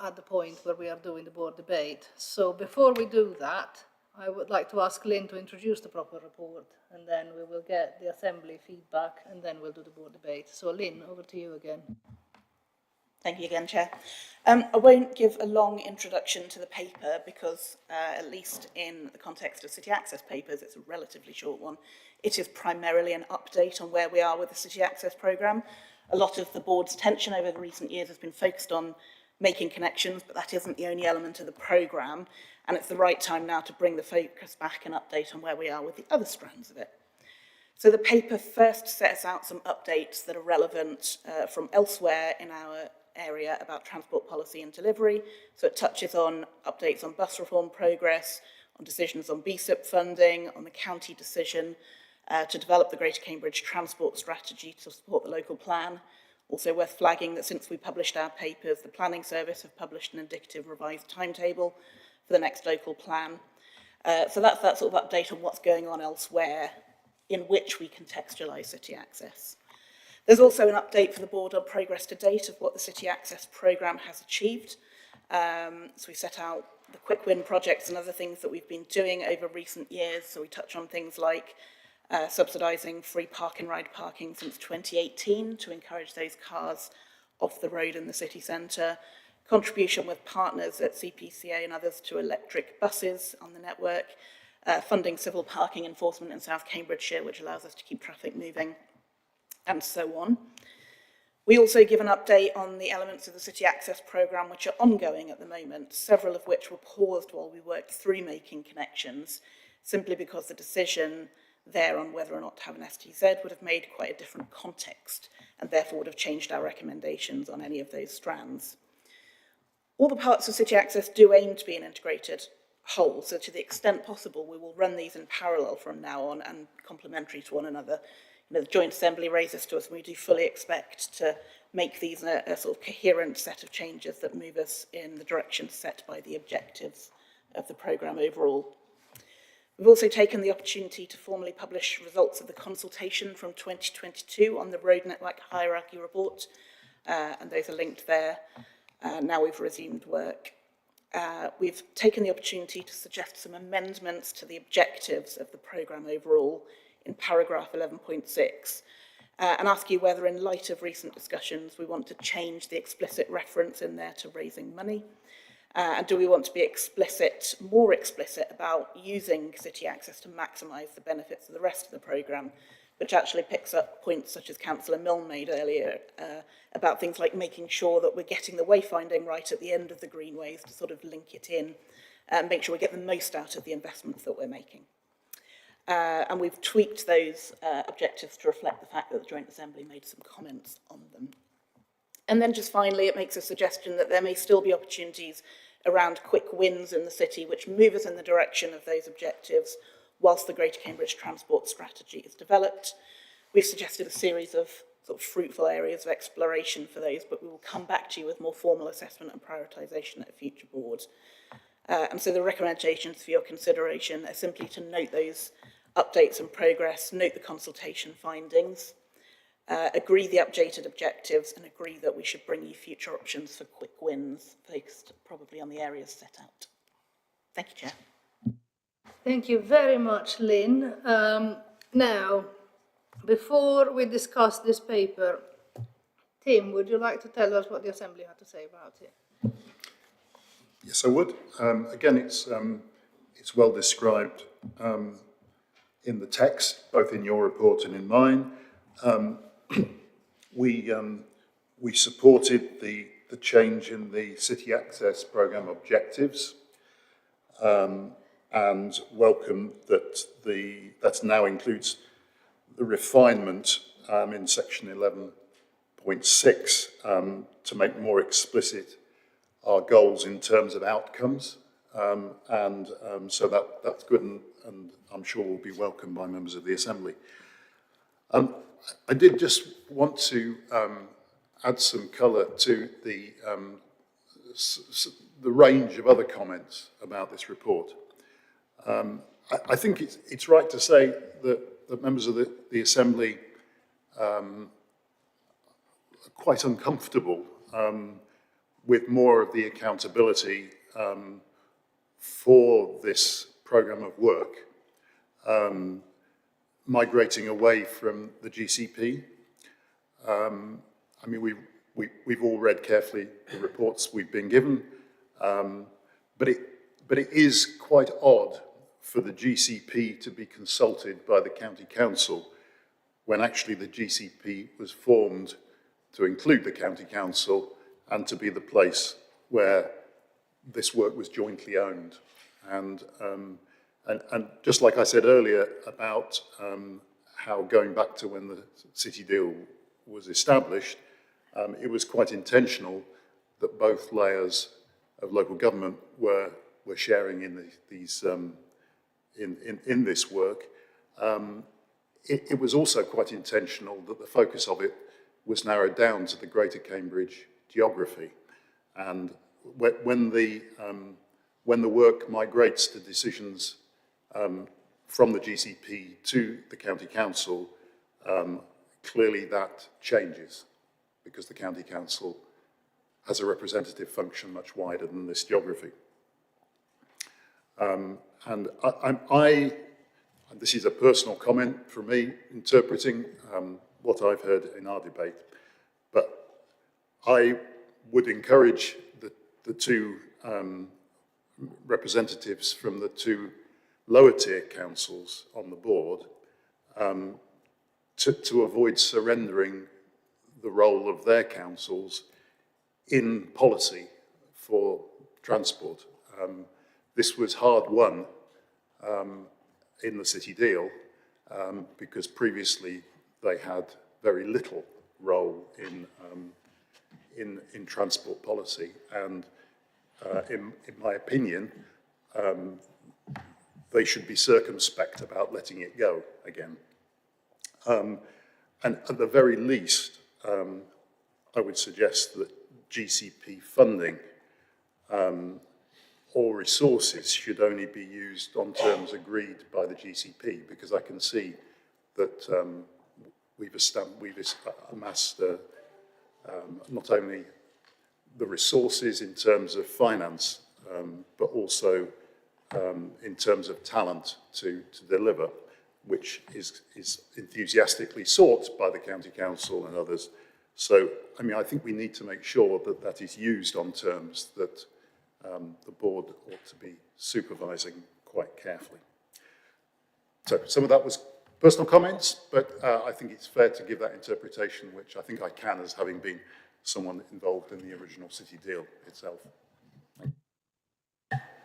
at the point where we are doing the board debate. So before we do that, I would like to ask Lynn to introduce the proper report, and then we will get the Assembly feedback, and then we'll do the board debate. So Lynn, over to you again. Thank you again, Chair. I won't give a long introduction to the paper because, at least in the context of City Access papers, it's a relatively short one. It is primarily an update on where we are with the City Access programme. A lot of the board's attention over the recent years has been focused on making connections, but that isn't the only element of the programme, and it's the right time now to bring the focus back and update on where we are with the other strands of it. So the paper first sets out some updates that are relevant from elsewhere in our area about transport policy and delivery. So it touches on updates on bus reform progress, on decisions on BSIP funding, on the county decision to develop the Greater Cambridge Transport Strategy to support the local plan. Also worth flagging that since we published our papers, the Planning Service have published an indicative revised timetable for the next local plan. So that's that sort of update on what's going on elsewhere in which we contextualise City Access. There's also an update for the board on progress to date of what the City Access programme has achieved. So we set out the quick win projects and other things that we've been doing over recent years. So we touch on things like subsidising free park and ride parking since 2018 to encourage those cars off the road in the city centre, contribution with partners at CPCA and others to electric buses on the network, funding civil parking enforcement in South Cambridgeshire, which allows us to keep traffic moving, and so on. We also give an update on the elements of the City Access programme which are ongoing at the moment, several of which were paused while we worked through making connections, simply because the decision there on whether or not to have an STZ would have made quite a different context and therefore would have changed our recommendations on any of those strands. All the parts of City Access do aim to be an integrated whole, so to the extent possible we will run these in parallel from now on and complementary to one another. You know, the Joint Assembly raises to us, and we do fully expect to make these a sort of coherent set of changes that move us in the direction set by the objectives of the programme overall. We've also taken the opportunity to formally publish results of the consultation from 2022 on the Road Network Hierarchy Report, and those are linked there. Now we've resumed work. We've taken the opportunity to suggest some amendments to the objectives of the programme overall in paragraph 11.6 and ask you whether, in light of recent discussions, we want to change the explicit reference in there to raising money. And do we want to be more explicit about using City Access to maximise the benefits of the rest of the programme, which actually picks up points such as Councillor Milne made earlier about things like making sure that we're getting the wayfinding right at the end of the greenways to sort of link it in and make sure we get the most out of the investments that we're making. And we've tweaked those objectives to reflect the fact that the Joint Assembly made some comments on them. And then just finally, it makes a suggestion that there may still be opportunities around quick wins in the city which move us in the direction of those objectives whilst the Greater Cambridge Transport Strategy is developed. We've suggested a series of sort of fruitful areas of exploration for those, but we will come back to you with more formal assessment and prioritisation at a future board. And so the recommendations for your consideration are simply to note those updates and progress, note the consultation findings, agree the updated objectives, and agree that we should bring you future options for quick wins, focused probably on the areas set out. Thank you, Chair. Thank you very much, Lynn. Now, before we discuss this paper, Tim, would you like to tell us what the Assembly had to say about it? Yes, I would. Again, it's well described in the text, both in your report and in mine. We supported the change in the City Access programme objectives and welcome that that now includes the refinement in section 11.6 to make more explicit our goals in terms of outcomes, so that's good and I'm sure will be welcomed by members of the Assembly. I did just want to add some colour to the range of other comments about this report. I think it's right to say that members of the Assembly are quite uncomfortable with more of the accountability for this programme of work, migrating away from the GCP. I mean, we've all read carefully the reports we've been given, but it is quite odd for the GCP to be consulted by the County Council when actually the GCP was formed to include the County Council and to be the place where this work was jointly owned. And just like I said earlier about how going back to when the city deal was established, it was quite intentional that both layers of local government were sharing in these in this work. It was also quite intentional that the focus of it was narrowed down to the Greater Cambridge geography, and when the work migrates to decisions from the GCP to the County Council, clearly that changes because the County Council has a representative function much wider than this geography. And this is a personal comment from me, interpreting what I've heard in our debate, but I would encourage the two representatives from the two lower tier councils on the board to avoid surrendering the role of their councils in policy for transport. This was hard won in the city deal because previously they had very little role in transport policy, and in my opinion, they should be circumspect about letting it go again. And at the very least, I would suggest that GCP funding or resources should only be used on terms agreed by the GCP, because I can see that we've amassed not only the resources in terms of finance, but also in terms of talent to deliver, which is enthusiastically sought by the County Council and others. So, I mean, I think we need to make sure that that is used on terms that the board ought to be supervising quite carefully. So some of that was personal comments, but I think it's fair to give that interpretation, which I think I can as having been someone involved in the original city deal itself.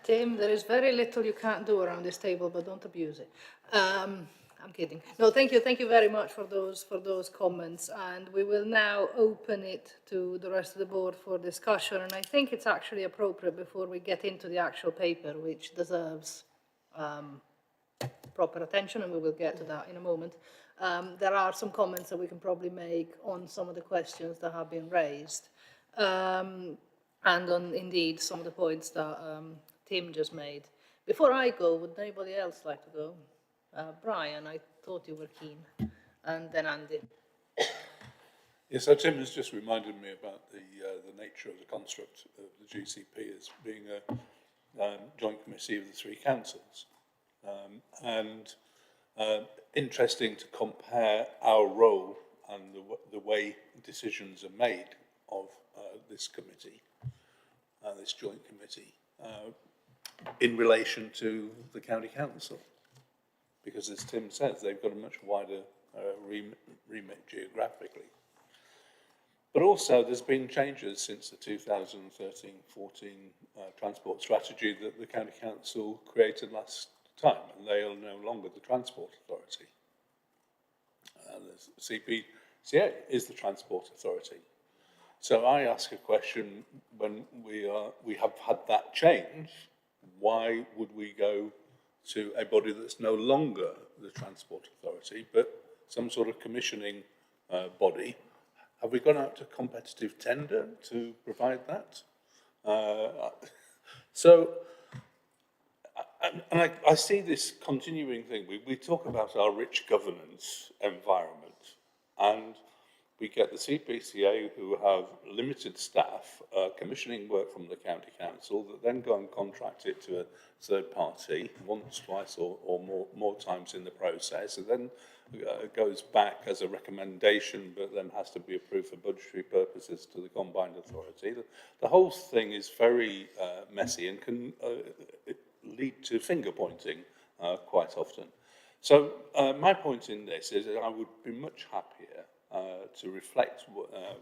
Tim, there is very little you can't do around this table, but don't abuse it. I'm kidding. No, thank you very much for those comments, and we will now open it to the rest of the board for discussion. And I think it's actually appropriate before we get into the actual paper, which deserves proper attention, and we will get to that in a moment. There are some comments that we can probably make on some of the questions that have been raised, and on indeed some of the points that Tim just made. Before I go, would anybody else like to go? Brian, I thought you were keen, and then Andy. Yes, so Tim has just reminded me about the nature of the construct of the GCP as being a joint committee of the three councils. Interesting to compare our role and the way decisions are made of this committee, this joint committee, in relation to the county council. Because as Tim says, they've got a much wider remit geographically. But also there's been changes since the 2013-14 transport strategy that the County Council created last time, and they are no longer the Transport Authority. The CPCA is the Transport Authority. So I ask a question, when we have had that change, why would we go to a body that's no longer the Transport Authority, but some sort of commissioning body? Have we gone out to competitive tender to provide that? And I see this continuing thing. We talk about our rich governance environment, and we get the CPCA, who have limited staff, commissioning work from the county council, that then go and contract it to a third party once, twice, or more times in the process, and then goes back as a recommendation, but then has to be approved for budgetary purposes to the combined authority. The whole thing is very messy and can lead to finger pointing quite often. So my point in this is that I would be much happier to reflect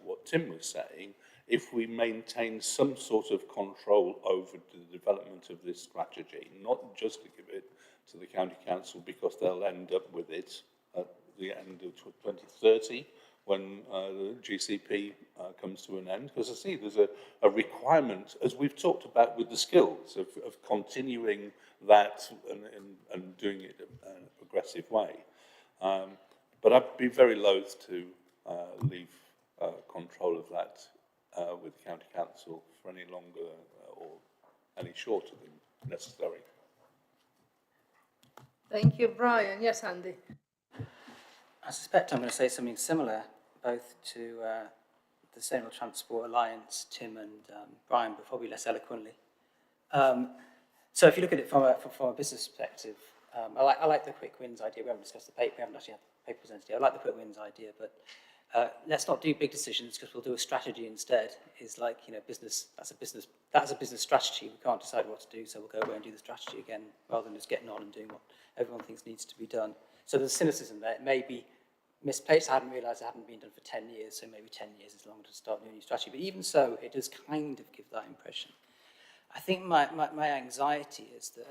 what Tim was saying if we maintain some sort of control over the development of this strategy, not just to give it to the county council because they'll end up with it at the end of 2030 when the GCP comes to an end. Because I see there's a requirement, as we've talked about with the skills, of continuing that and doing it in a progressive way. But I'd be very loath to leave control of that with the county council for any longer or any shorter than necessary. Thank you, Brian. Yes, Andy. I suspect I'm going to say something similar, both to the Sustainable Transport Alliance, Tim and Brian, but probably less eloquently. So if you look at it from a business perspective, I like the quick wins idea. We haven't discussed the paper, we haven't actually had the paper presented yet. I like the quick wins idea, but let's not do big decisions because we'll do a strategy instead. Is like, you know, that's a business strategy. We can't decide what to do, so we'll go away and do the strategy again rather than just getting on and doing what everyone thinks needs to be done. So there's cynicism there. It may be misplaced. I hadn't realised it hadn't been done for 10 years, so maybe 10 years is long to start a new strategy. But even so, it does kind of give that impression. I think my anxiety is that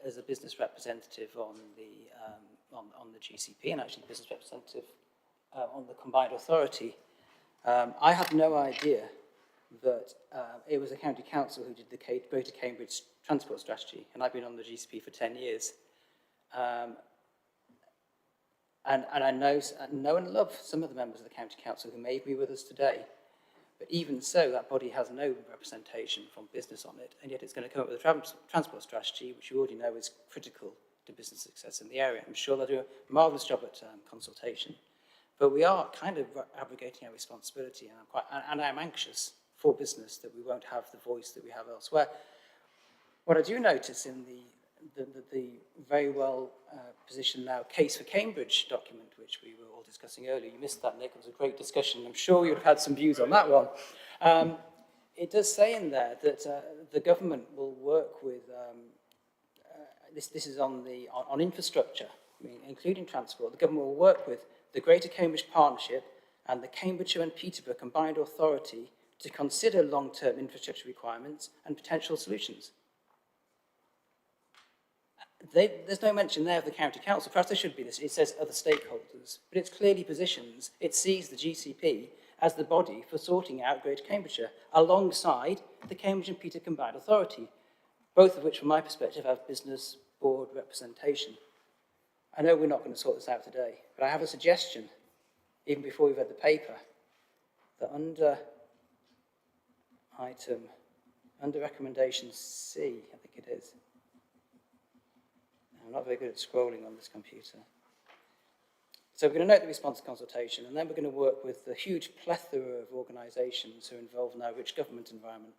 as a business representative on the GCP and actually business representative on the combined authority, I had no idea that it was the county council who did the Greater Cambridge Transport Strategy, and I've been on the GCP for 10 years. And I know and love some of the members of the county council who may be with us today. But even so, that body has no representation from business on it, and yet it's going to come up with a transport strategy, which you already know is critical to business success in the area. I'm sure they'll do a marvellous job at consultation. But we are kind of abrogating our responsibility, and I'm anxious for business that we won't have the voice that we have elsewhere. What I do notice in the very well positioned now Case for Cambridge document, which we were all discussing earlier. You missed that, Nick. It was a great discussion. I'm sure you'd have had some views on that one. It does say in there that the government will work with, this is on infrastructure, I mean, including transport. The government will work with the Greater Cambridge Partnership and the Cambridgeshire and Peterborough Combined Authority to consider long-term infrastructure requirements and potential solutions. There's no mention there of the county council. Perhaps there should be this. It says other stakeholders, but it's clearly positions. It sees the GCP as the body for sorting out Greater Cambridgeshire alongside the Cambridge and Peterborough Combined Authority, both of which, from my perspective, have business board representation. I know we're not going to sort this out today, but I have a suggestion, even before we've read the paper, that under recommendation C, I think it is. I'm not very good at scrolling on this computer. So we're going to note the response to consultation, and then we're going to work with the huge plethora of organisations who are involved in our rich government environment.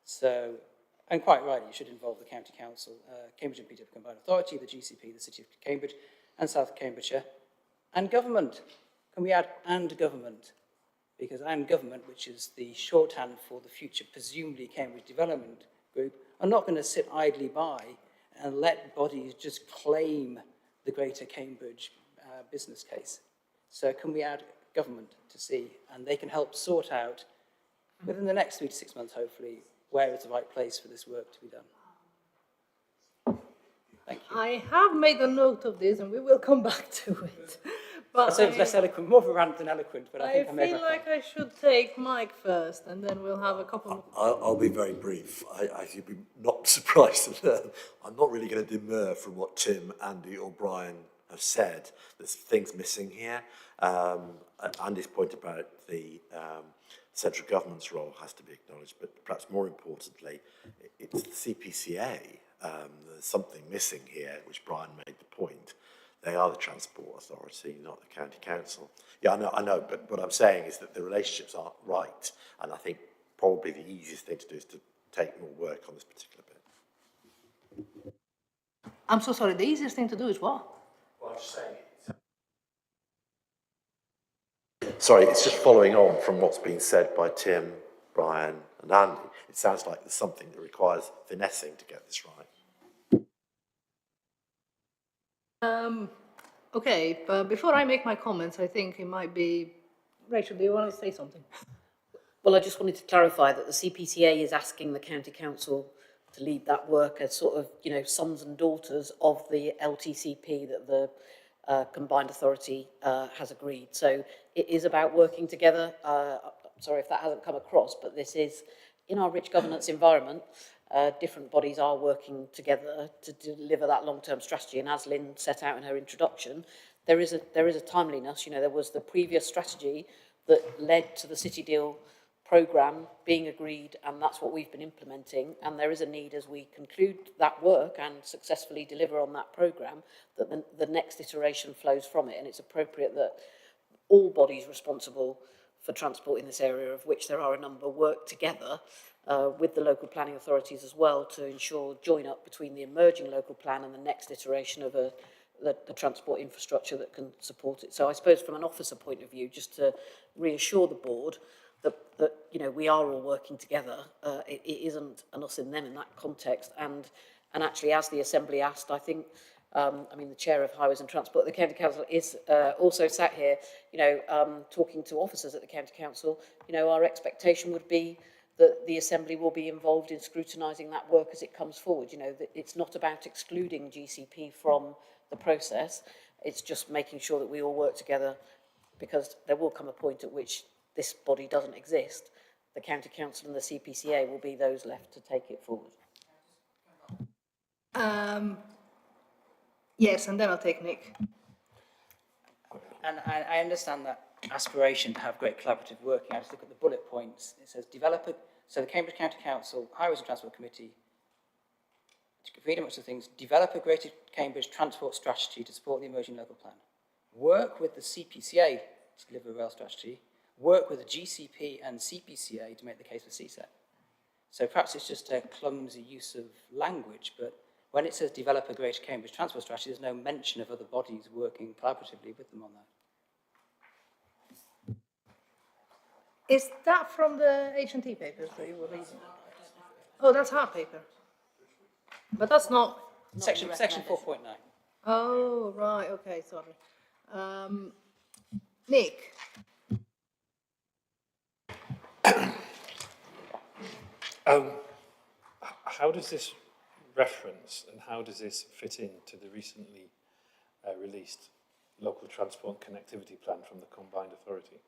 So, and quite right, you should involve the County Council, Cambridge and Peterborough Combined Authority, the GCP, the City of Cambridge, and South Cambridgeshire, and government. Can we add and government? Because and government, which is the shorthand for the future, presumably Cambridge Development Group, are not going to sit idly by and let bodies just claim the Greater Cambridge business case. So can we add government to see, and they can help sort out, within the next 3 to 6 months, hopefully, where is the right place for this work to be done. Thank you. I have made a note of this, and we will come back to it. But it was less eloquent, more of a rant than eloquent, but I think I made my point. I feel like I should take Mike first, and then we'll have a couple. I'll be very brief. You'd be not surprised to learn I'm not really going to demur from what Tim, Andy, or Brian have said. There's things missing here. Andy's point about the central government's role has to be acknowledged, but perhaps more importantly, it's the CPCA. There's something missing here, which Brian made the point, They are the Transport Authority, not the County Council. Yeah, I know, but what I'm saying is that the relationships aren't right, and I think probably the easiest thing to do is to take more work on this particular bit. I'm so sorry, the easiest thing to do is what? Well, I'm just saying. Sorry, it's just following on from what's been said by Tim, Brian, and Andy. It sounds like there's something that requires finessing to get this right. Okay, but before I make my comments, I think it might be... Rachel, do you want to say something? Well, I just wanted to clarify that the CPCA is asking the County Council to lead that work as sort of, you know, sons and daughters of the LTCP that the Combined Authority has agreed. So it is about working together. Sorry if that hasn't come across, but this is, in our rich governance environment, different bodies are working together to deliver that long-term strategy. And as Lynn set out in her introduction, there is a timeliness. You know, there was the previous strategy that led to the City Deal programme being agreed, and that's what we've been implementing. And there is a need, as we conclude that work and successfully deliver on that programme, that the next iteration flows from it. And it's appropriate that all bodies responsible for transport in this area, of which there are a number, work together with the local planning authorities as well to ensure join up between the emerging local plan and the next iteration of the transport infrastructure that can support it. So I suppose from an officer point of view, just to reassure the board that you know, we are all working together. It isn't an us and them in that context. And actually, as the Assembly asked, I think, I mean, the Chair of Highways and Transport at the County Council is also sat here, you know, talking to officers at the County Council. You know, our expectation would be that the Assembly will be involved in scrutinising that work as it comes forward. You know, that it's not about excluding GCP from the process. It's just making sure that we all work together, because there will come a point at which this body doesn't exist. The County Council and the CPCA will be those left to take it forward. Yes, and then I'll take Nick. And I understand that aspiration to have great collaborative working. I just look at the bullet points. It says so the Cambridge County Council, Highways and Transport Committee, to read amongst the things, develop a Greater Cambridge transport strategy to support the emerging local plan. Work with the CPCA to deliver a rail strategy. Work with the GCP and CPCA to make the case for CSET. So perhaps it's just a clumsy use of language, but when it says develop a Greater Cambridge transport strategy, there's no mention of other bodies working collaboratively with them on that. Is that from the H&T papers that you were reading? Oh, that's our paper. But that's not... Section 4.9. Oh, right, okay, sorry. Nick? How does this reference and how does this fit into the recently released local transport and connectivity plan from the Combined Authority?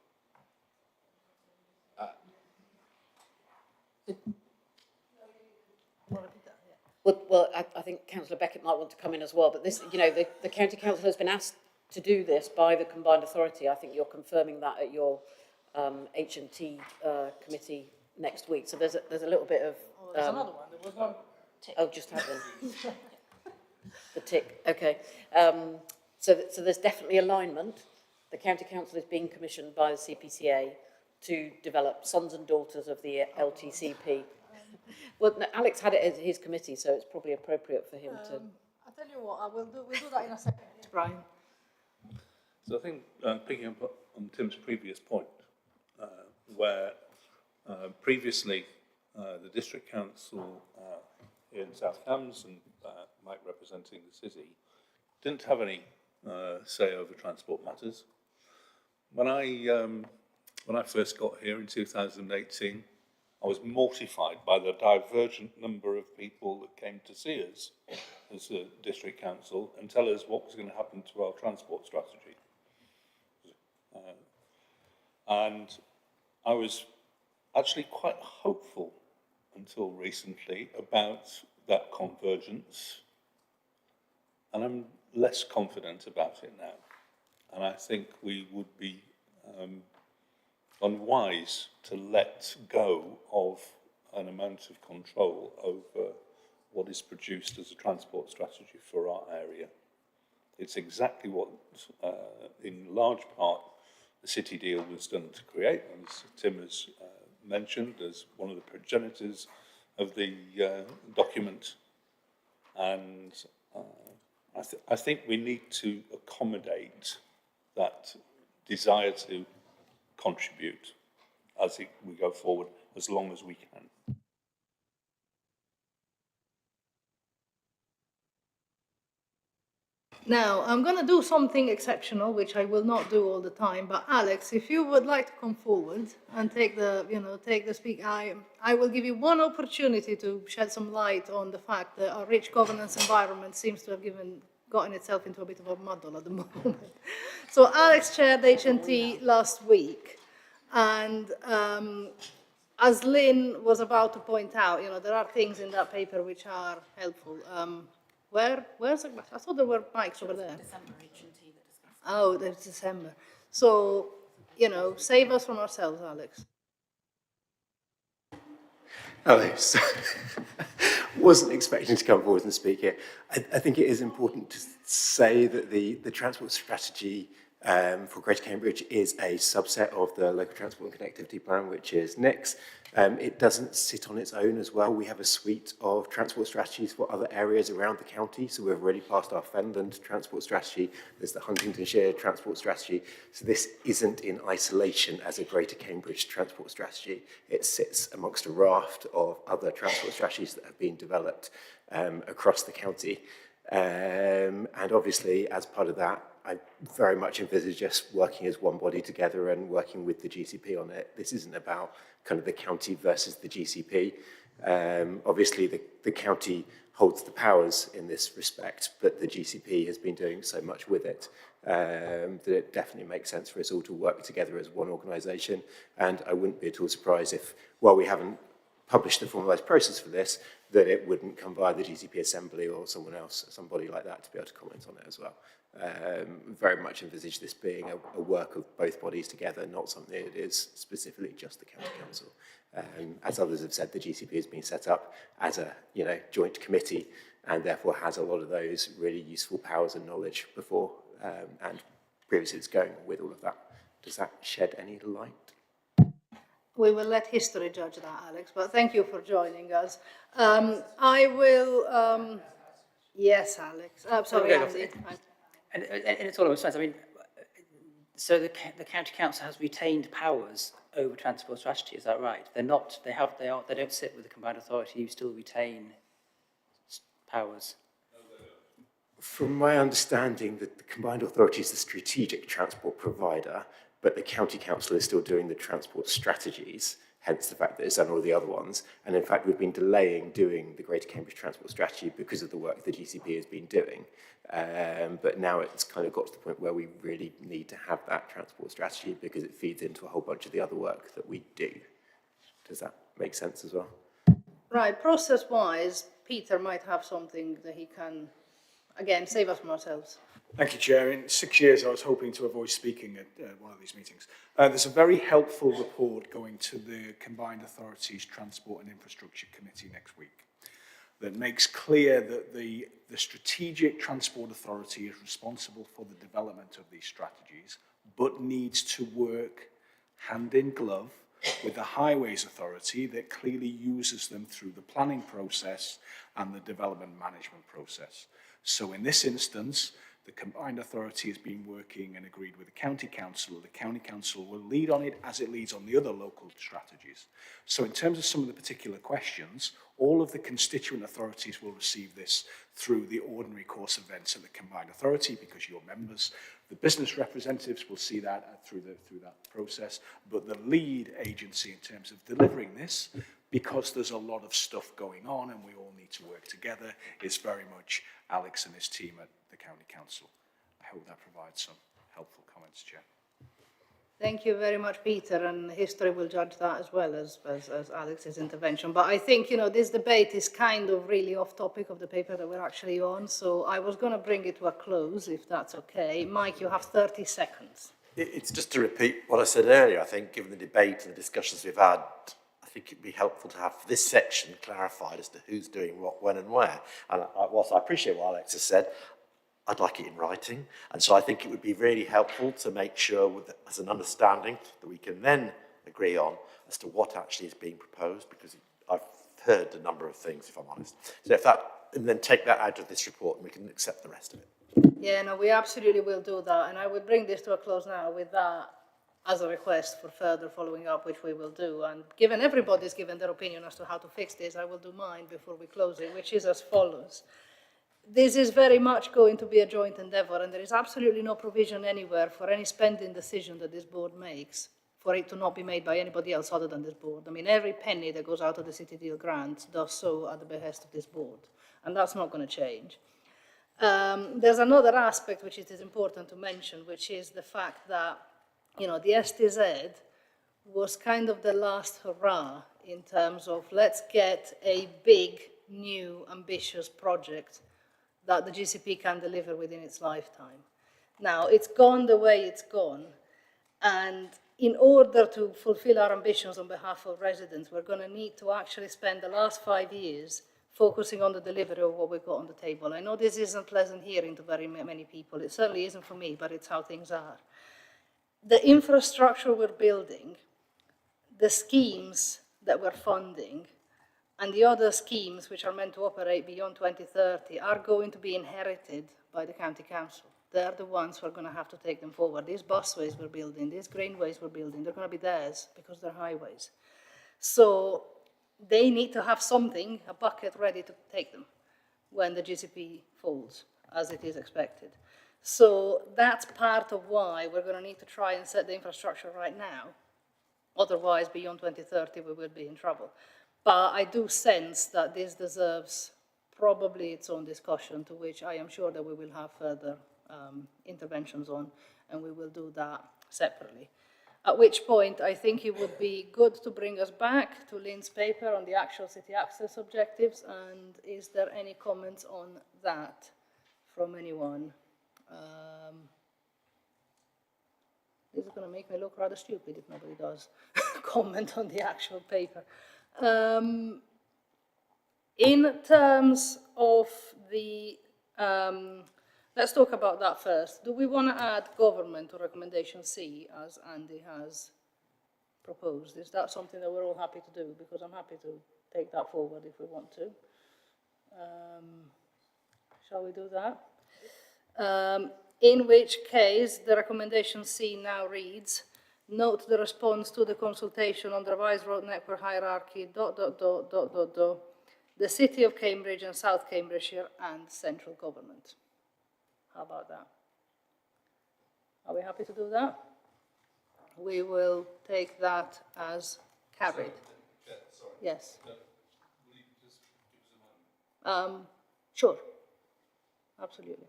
Well, I think Councillor Beckett might want to come in as well, but this, you know, the County Council has been asked to do this by the Combined Authority. I think you're confirming that at your H&T committee next week. So there's a little bit of... there's another one. There was one tick. Oh, just have them. The tick, okay. So there's definitely alignment. The County Council is being commissioned by the CPCA to develop sons and daughters of the LTCP. Well, no, Alex had it as his committee, so it's probably appropriate for him to... I'll tell you what, we'll do that in a second, Brian. So I think picking up on Tim's previous point, where previously the District Council in South Cambs and Mike representing the city didn't have any say over transport matters. When I first got here in 2018, I was mortified by the divergent number of people that came to see us as a District Council and tell us what was going to happen to our transport strategy. And I was actually quite hopeful until recently about that convergence, and I'm less confident about it now. And I think we would be unwise to let go of an amount of control over what is produced as a transport strategy for our area. It's exactly what, in large part, the city deal was done to create, as Tim has mentioned, as one of the progenitors of the document. And I think we need to accommodate that desire to contribute as we go forward, as long as we can. Now, I'm going to do something exceptional, which I will not do all the time, but Alex, if you would like to come forward and take the speak, I will give you one opportunity to shed some light on the fact that our rich governance environment seems to have gotten itself into a bit of a muddle at the moment. So Alex chaired HNT last week, and as Lynn was about to point out, there are things in that paper which are helpful. Where's the, I thought there were mics over there. December HNT that discussed. Oh, there's December. So, save us from ourselves, Alex. Hello. So, wasn't expecting to come forward and speak here. I think it is important to say that the transport strategy for Greater Cambridge is a subset of the Local Transport and Connectivity Plan, which is NICS. It doesn't sit on its own as well. We have a suite of transport strategies for other areas around the county. So we've already passed our Fenland transport strategy. There's the Huntingdonshire transport strategy. So this isn't in isolation as a Greater Cambridge transport strategy. It sits amongst a raft of other transport strategies that have been developed across the county. And obviously, as part of that, I very much envisage us working as one body together and working with the GCP on it. This isn't about kind of the county versus the GCP. Obviously, the county holds the powers in this respect, but the GCP has been doing so much with it that it definitely makes sense for us all to work together as one organisation. And I wouldn't be at all surprised if, while we haven't published the formalised process for this, that it wouldn't come via the GCP Assembly or someone else, somebody like that, to be able to comment on it as well. Very much envisage this being a work of both bodies together, not something that is specifically just the County Council. As others have said, the GCP has been set up as a joint committee and therefore has a lot of those really useful powers and knowledge before and previously it's going with all of that. Does that shed any light? We will let history judge that, Alex, but thank you for joining us. I will, yes, Alex. Sorry, Andy. And it's all over sense. I mean, so the county council has retained powers over transport strategy. Is that right? They're not. They don't sit with the combined authority. You still retain powers. From my understanding, the combined authority is the strategic transport provider, but the county council is still doing the transport strategies. Hence the fact that it's done all the other ones. And in fact, we've been delaying doing the Greater Cambridge Transport Strategy because of the work the GCP has been doing. But now it's kind of got to the point where we really need to have that transport strategy because it feeds into a whole bunch of the other work that we do. Does that make sense as well? Right, process-wise, Peter might have something that he can, again, save us from ourselves. Thank you, Chair. In 6 years, I was hoping to avoid speaking at one of these meetings. There's a very helpful report going to the Combined Authorities Transport and Infrastructure Committee next week that makes clear that the Strategic Transport Authority is responsible for the development of these strategies, but needs to work hand in glove with the Highways Authority that clearly uses them through the planning process and the development management process. So in this instance, the Combined Authority has been working and agreed with the County Council. The County Council will lead on it as it leads on the other local strategies. So in terms of some of the particular questions, all of the constituent authorities will receive this through the ordinary course events of the Combined Authority because you're members. The business representatives will see that through that process. But the lead agency in terms of delivering this, because there's a lot of stuff going on and we all need to work together, is very much Alex and his team at the County Council. I hope that provides some helpful comments, Chair. Thank you very much, Peter, and history will judge that as well as Alex's intervention. But I think, this debate is kind of really off topic of the paper that we're actually on, so I was going to bring it to a close, if that's okay. Mike, you have 30 seconds. It's just to repeat what I said earlier. I think given the debate and the discussions we've had, I think it'd be helpful to have this section clarified as to who's doing what, when and where. And whilst I appreciate what Alex has said, I'd like it in writing. And so I think it would be really helpful to make sure, as an understanding, that we can then agree on as to what actually is being proposed, because I've heard a number of things, if I'm honest. So and then take that out of this report and we can accept the rest of it. Yeah, no, we absolutely will do that. And I will bring this to a close now with that as a request for further following up, which we will do. And given everybody's given their opinion as to how to fix this, I will do mine before we close it, which is as follows. This is very much going to be a joint endeavour, and there is absolutely no provision anywhere for any spending decision that this board makes for it to not be made by anybody else other than this board. I mean, every penny that goes out of the City Deal grant does so at the behest of this board, and that's not going to change. There's another aspect which it is important to mention, which is the fact that, you know, the STZ was kind of the last hurrah in terms of let's get a big, new, ambitious project that the GCP can deliver within its lifetime. Now, it's gone the way it's gone, and in order to fulfill our ambitions on behalf of residents, we're going to need to actually spend the last 5 years focusing on the delivery of what we've got on the table. I know this isn't pleasant hearing to very many people. It certainly isn't for me, but it's how things are. The infrastructure we're building, the schemes that we're funding, and the other schemes which are meant to operate beyond 2030 are going to be inherited by the county council. They're the ones who are going to have to take them forward. These busways we're building, these greenways we're building, they're going to be theirs because they're highways. So they need to have something, a bucket ready to take them when the GCP falls, as it is expected. So that's part of why we're going to need to try and set the infrastructure right now. Otherwise, beyond 2030, we will be in trouble. But I do sense that this deserves probably its own discussion, to which I am sure that we will have further interventions on, and we will do that separately. At which point, I think it would be good to bring us back to Lynn's paper on the actual city access objectives. And is there any comments on that from anyone? This is going to make me look rather stupid if nobody does comment on the actual paper. In terms of the, let's talk about that first. Do we want to add government to recommendation C, as Andy has proposed? Is that something that we're all happy to do? Because I'm happy to take that forward if we want to. Shall we do that? In which case, the recommendation C now reads, note the response to the consultation on the revised road network hierarchy, ... the City of Cambridge and South Cambridgeshire and central government. How about that? Are we happy to do that? We will take that as carried. Sorry. Yes. No, will you just give us a moment? Sure. Absolutely.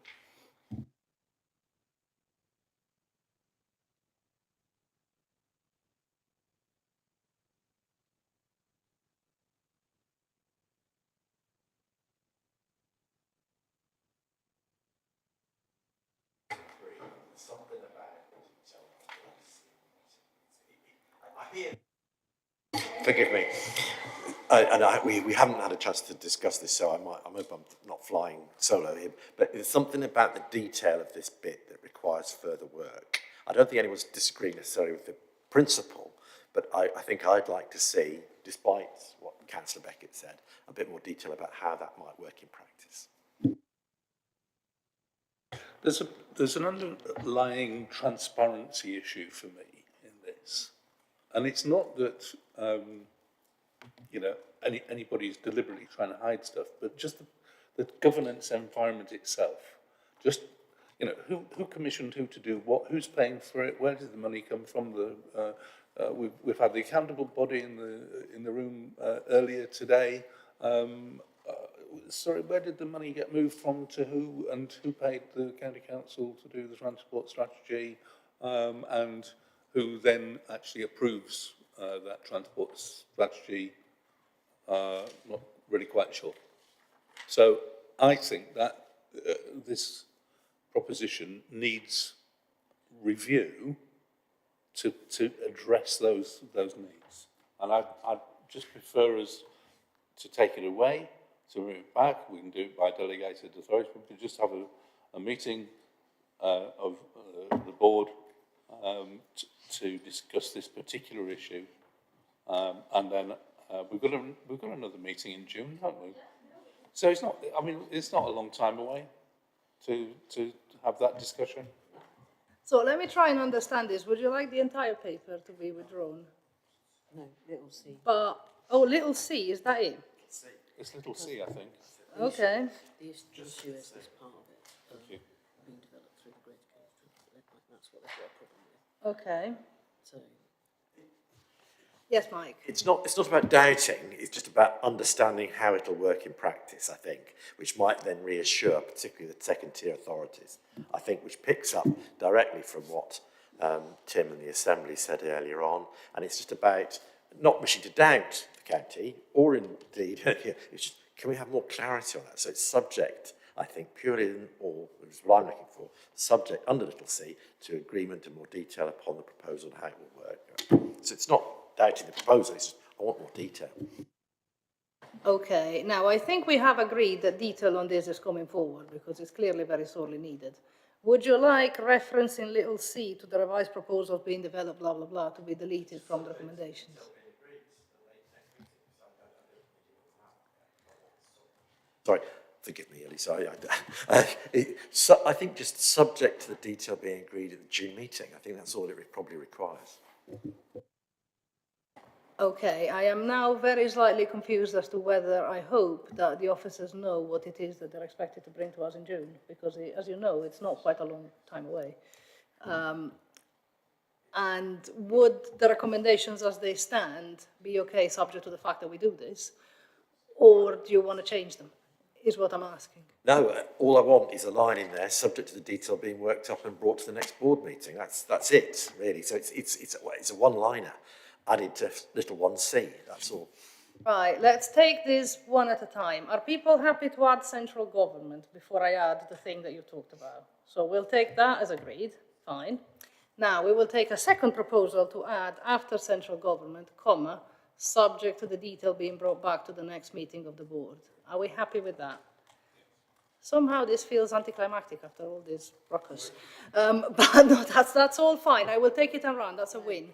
Something about I hear. Forgive me. We haven't had a chance to discuss this, so I hope I'm not flying solo here. But there's something about the detail of this bit that requires further work. I don't think anyone's disagreeing necessarily with the principle, but I think I'd like to see, despite what Councillor Beckett said, a bit more detail about how that might work in practice. There's an underlying transparency issue for me in this, and it's not that you know anybody's deliberately trying to hide stuff, but just the governance environment itself. Just you know who commissioned who to do what, who's paying for it, where did the money come from? We've had the accountable body in the room earlier today. Sorry, where did the money get moved from to who, and who paid the county council to do the transport strategy, and who then actually approves that transport strategy? Not really quite sure. So I think that this proposition needs review to address those needs, and I'd just prefer us to take it away. So move it back, we can do it by delegated authority, we can just have a meeting of the board to discuss this particular issue, and then we've got another meeting in June, haven't we? So it's not. I mean, it's not a long time away to have that discussion. So let me try and understand this. Would you like the entire paper to be withdrawn? No, little c. But, oh, little c, is that it? It's little c, I think. Okay. The issue is this part of it being developed through the Greater Cambridge. That's what they've got a problem with. Okay. So, yes, Mike. It's not about doubting, it's just about understanding how it'll work in practice, I think, which might then reassure particularly the second-tier authorities, I think, which picks up directly from what Tim and the Assembly said earlier on, and it's just about not wishing to doubt the county, or indeed, it's just, can we have more clarity on that? So it's subject, I think, purely, or is what I'm looking for, subject under little c to agreement and more detail upon the proposal and how it will work. So it's not doubting the proposal, it's just, I want more detail. Okay, now I think we have agreed that detail on this is coming forward because it's clearly very sorely needed. Would you like reference in little c to the revised proposal being developed, blah, blah, blah, to be deleted from the recommendations? Sorry, forgive me, Ellie, sorry. I think just subject to the detail being agreed at the June meeting. I think that's all it probably requires. Okay, I am now very slightly confused as to whether I hope that the officers know what it is that they're expected to bring to us in June, because as you know, it's not quite a long time away. And would the recommendations as they stand be okay subject to the fact that we do this? Or do you want to change them, is what I'm asking. No, all I want is a line in there, subject to the detail being worked up and brought to the next board meeting. That's it, really. So it's a one-liner added to little 1c, that's all. Right, let's take this one at a time. Are people happy to add central government before I add the thing that you talked about? So we'll take that as agreed, fine. Now we will take a second proposal to add after central government, comma, subject to the detail being brought back to the next meeting of the board. Are we happy with that? Somehow this feels anticlimactic after all this ruckus. But no, that's all fine. I will take it and run. That's a win.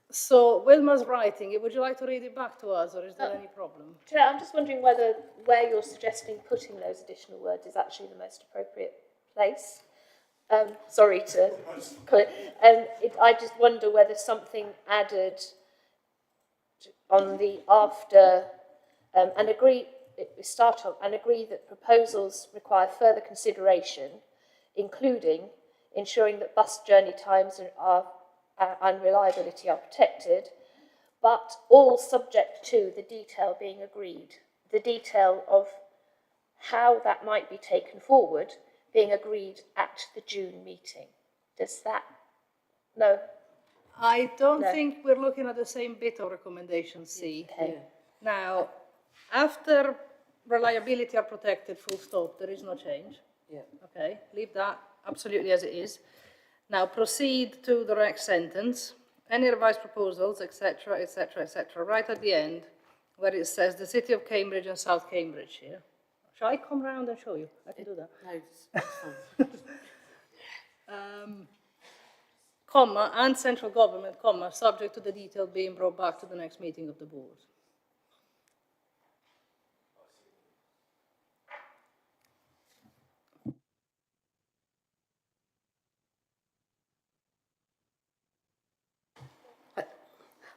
So Wilma's writing. Would you like to read it back to us, or is there any problem? Chair, I'm just wondering where you're suggesting putting those additional words is actually the most appropriate place. Sorry to call it. I just wonder whether something added on the after and agree. We start on and agree that proposals require further consideration, including ensuring that bus journey times and reliability are protected, but all subject to the detail being agreed. The detail of how that might be taken forward being agreed at the June meeting. Does that? No. I don't think we're looking at the same bit of recommendation C. Okay. Now, after reliability are protected, full stop, there is no change. Yeah. Okay, leave that absolutely as it is. Now proceed to the next sentence. Any revised proposals, etc., etc., etc., right at the end, where it says the City of Cambridge and South Cambridge here. Shall I come round and show you? I can do that. No, it's fine. Comma, and central government, comma, subject to the detail being brought back to the next meeting of the board.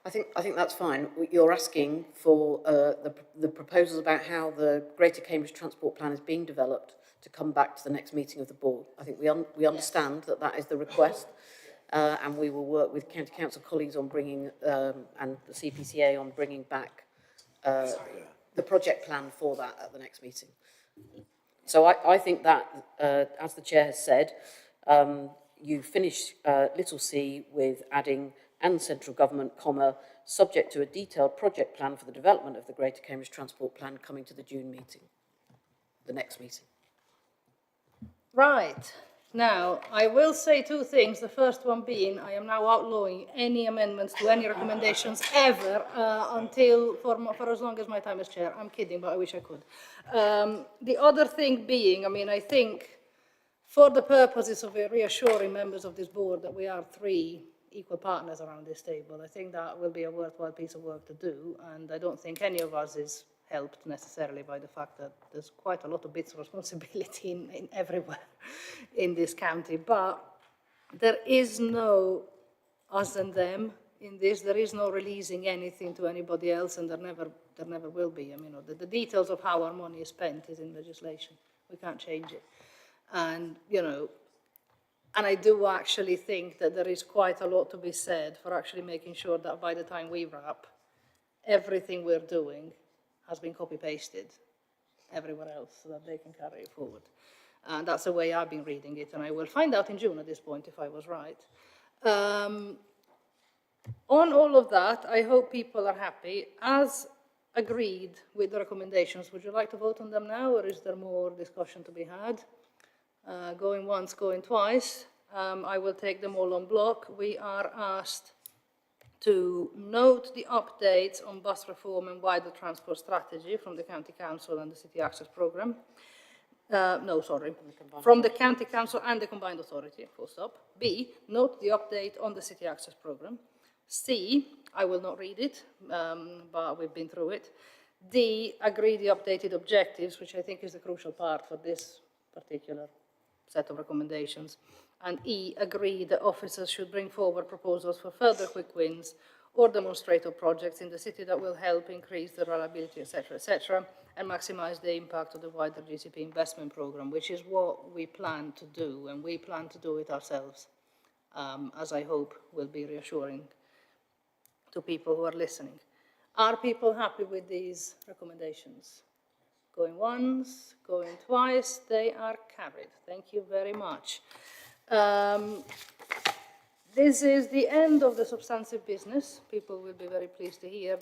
I think that's fine. You're asking for the proposals about how the Greater Cambridge Transport Plan is being developed to come back to the next meeting of the board. I think we understand that that is the request, and we will work with County Council colleagues on bringing, and the CPCA on bringing back the project plan for that at the next meeting. So I think that, as the Chair has said, you finish little c with adding and central government, comma, subject to a detailed project plan for the development of the Greater Cambridge Transport Plan coming to the June meeting, the next meeting. Right. Now, I will say two things. The first one being, I am now outlawing any amendments to any recommendations ever until, for as long as my time as chair. I'm kidding, but I wish I could. The other thing being, I mean, I think for the purposes of reassuring members of this board that we are three equal partners around this table, I think that will be a worthwhile piece of work to do, and I don't think any of us is helped necessarily by the fact that there's quite a lot of bits of responsibility in everywhere in this county, but there is no us and them in this. There is no releasing anything to anybody else, and there never will be. I mean, the details of how our money is spent is in legislation. We can't change it. And, you know, and I do actually think that there is quite a lot to be said for actually making sure that by the time we wrap, everything we're doing has been copy-pasted everywhere else so that they can carry it forward. And that's the way I've been reading it, and I will find out in June at this point if I was right. On all of that, I hope people are happy. As agreed with the recommendations, would you like to vote on them now, or is there more discussion to be had? Going once, going twice. I will take them all en bloc. We are asked to note the updates on bus reform and wider transport strategy from the County Council and the City Access Programme. From the County Council and the Combined Authority, full stop. B, note the update on the City Access Programme. C, I will not read it, but we've been through it. D, agree the updated objectives, which I think is the crucial part for this particular set of recommendations. And E, agree that officers should bring forward proposals for further quick wins or demonstrator projects in the city that will help increase the reliability, etc., and maximise the impact of the wider GCP investment programme, which is what we plan to do, and we plan to do it ourselves, as I hope will be reassuring to people who are listening. Are people happy with these recommendations? Going once, going twice, they are carried. Thank you very much. This is the end of the substantive business. People will be very pleased to hear.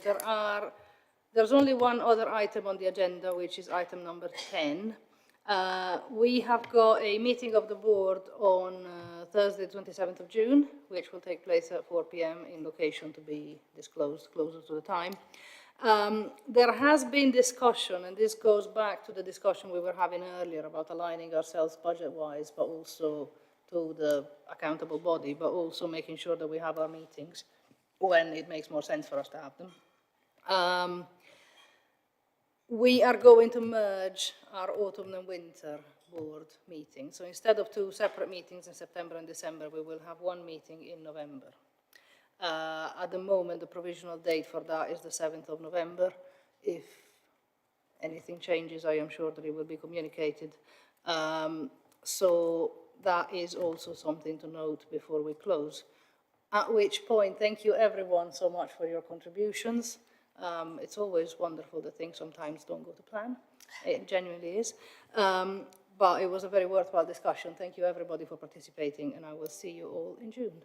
There's only one other item on the agenda, which is item number 10. We have got a meeting of the board on Thursday, 27th of June, which will take place at 4 p.m. in location to be disclosed closer to the time. There has been discussion, and this goes back to the discussion we were having earlier about aligning ourselves budget-wise, but also to the accountable body, but also making sure that we have our meetings when it makes more sense for us to have them. We are going to merge our autumn and winter board meetings. So instead of two separate meetings in September and December, we will have one meeting in November. At the moment, the provisional date for that is the 7th of November. If anything changes, I am sure that it will be communicated. So that is also something to note before we close. At which point, thank you everyone so much for your contributions. It's always wonderful that things sometimes don't go to plan. It genuinely is. But it was a very worthwhile discussion. Thank you everybody for participating, and I will see you all in June.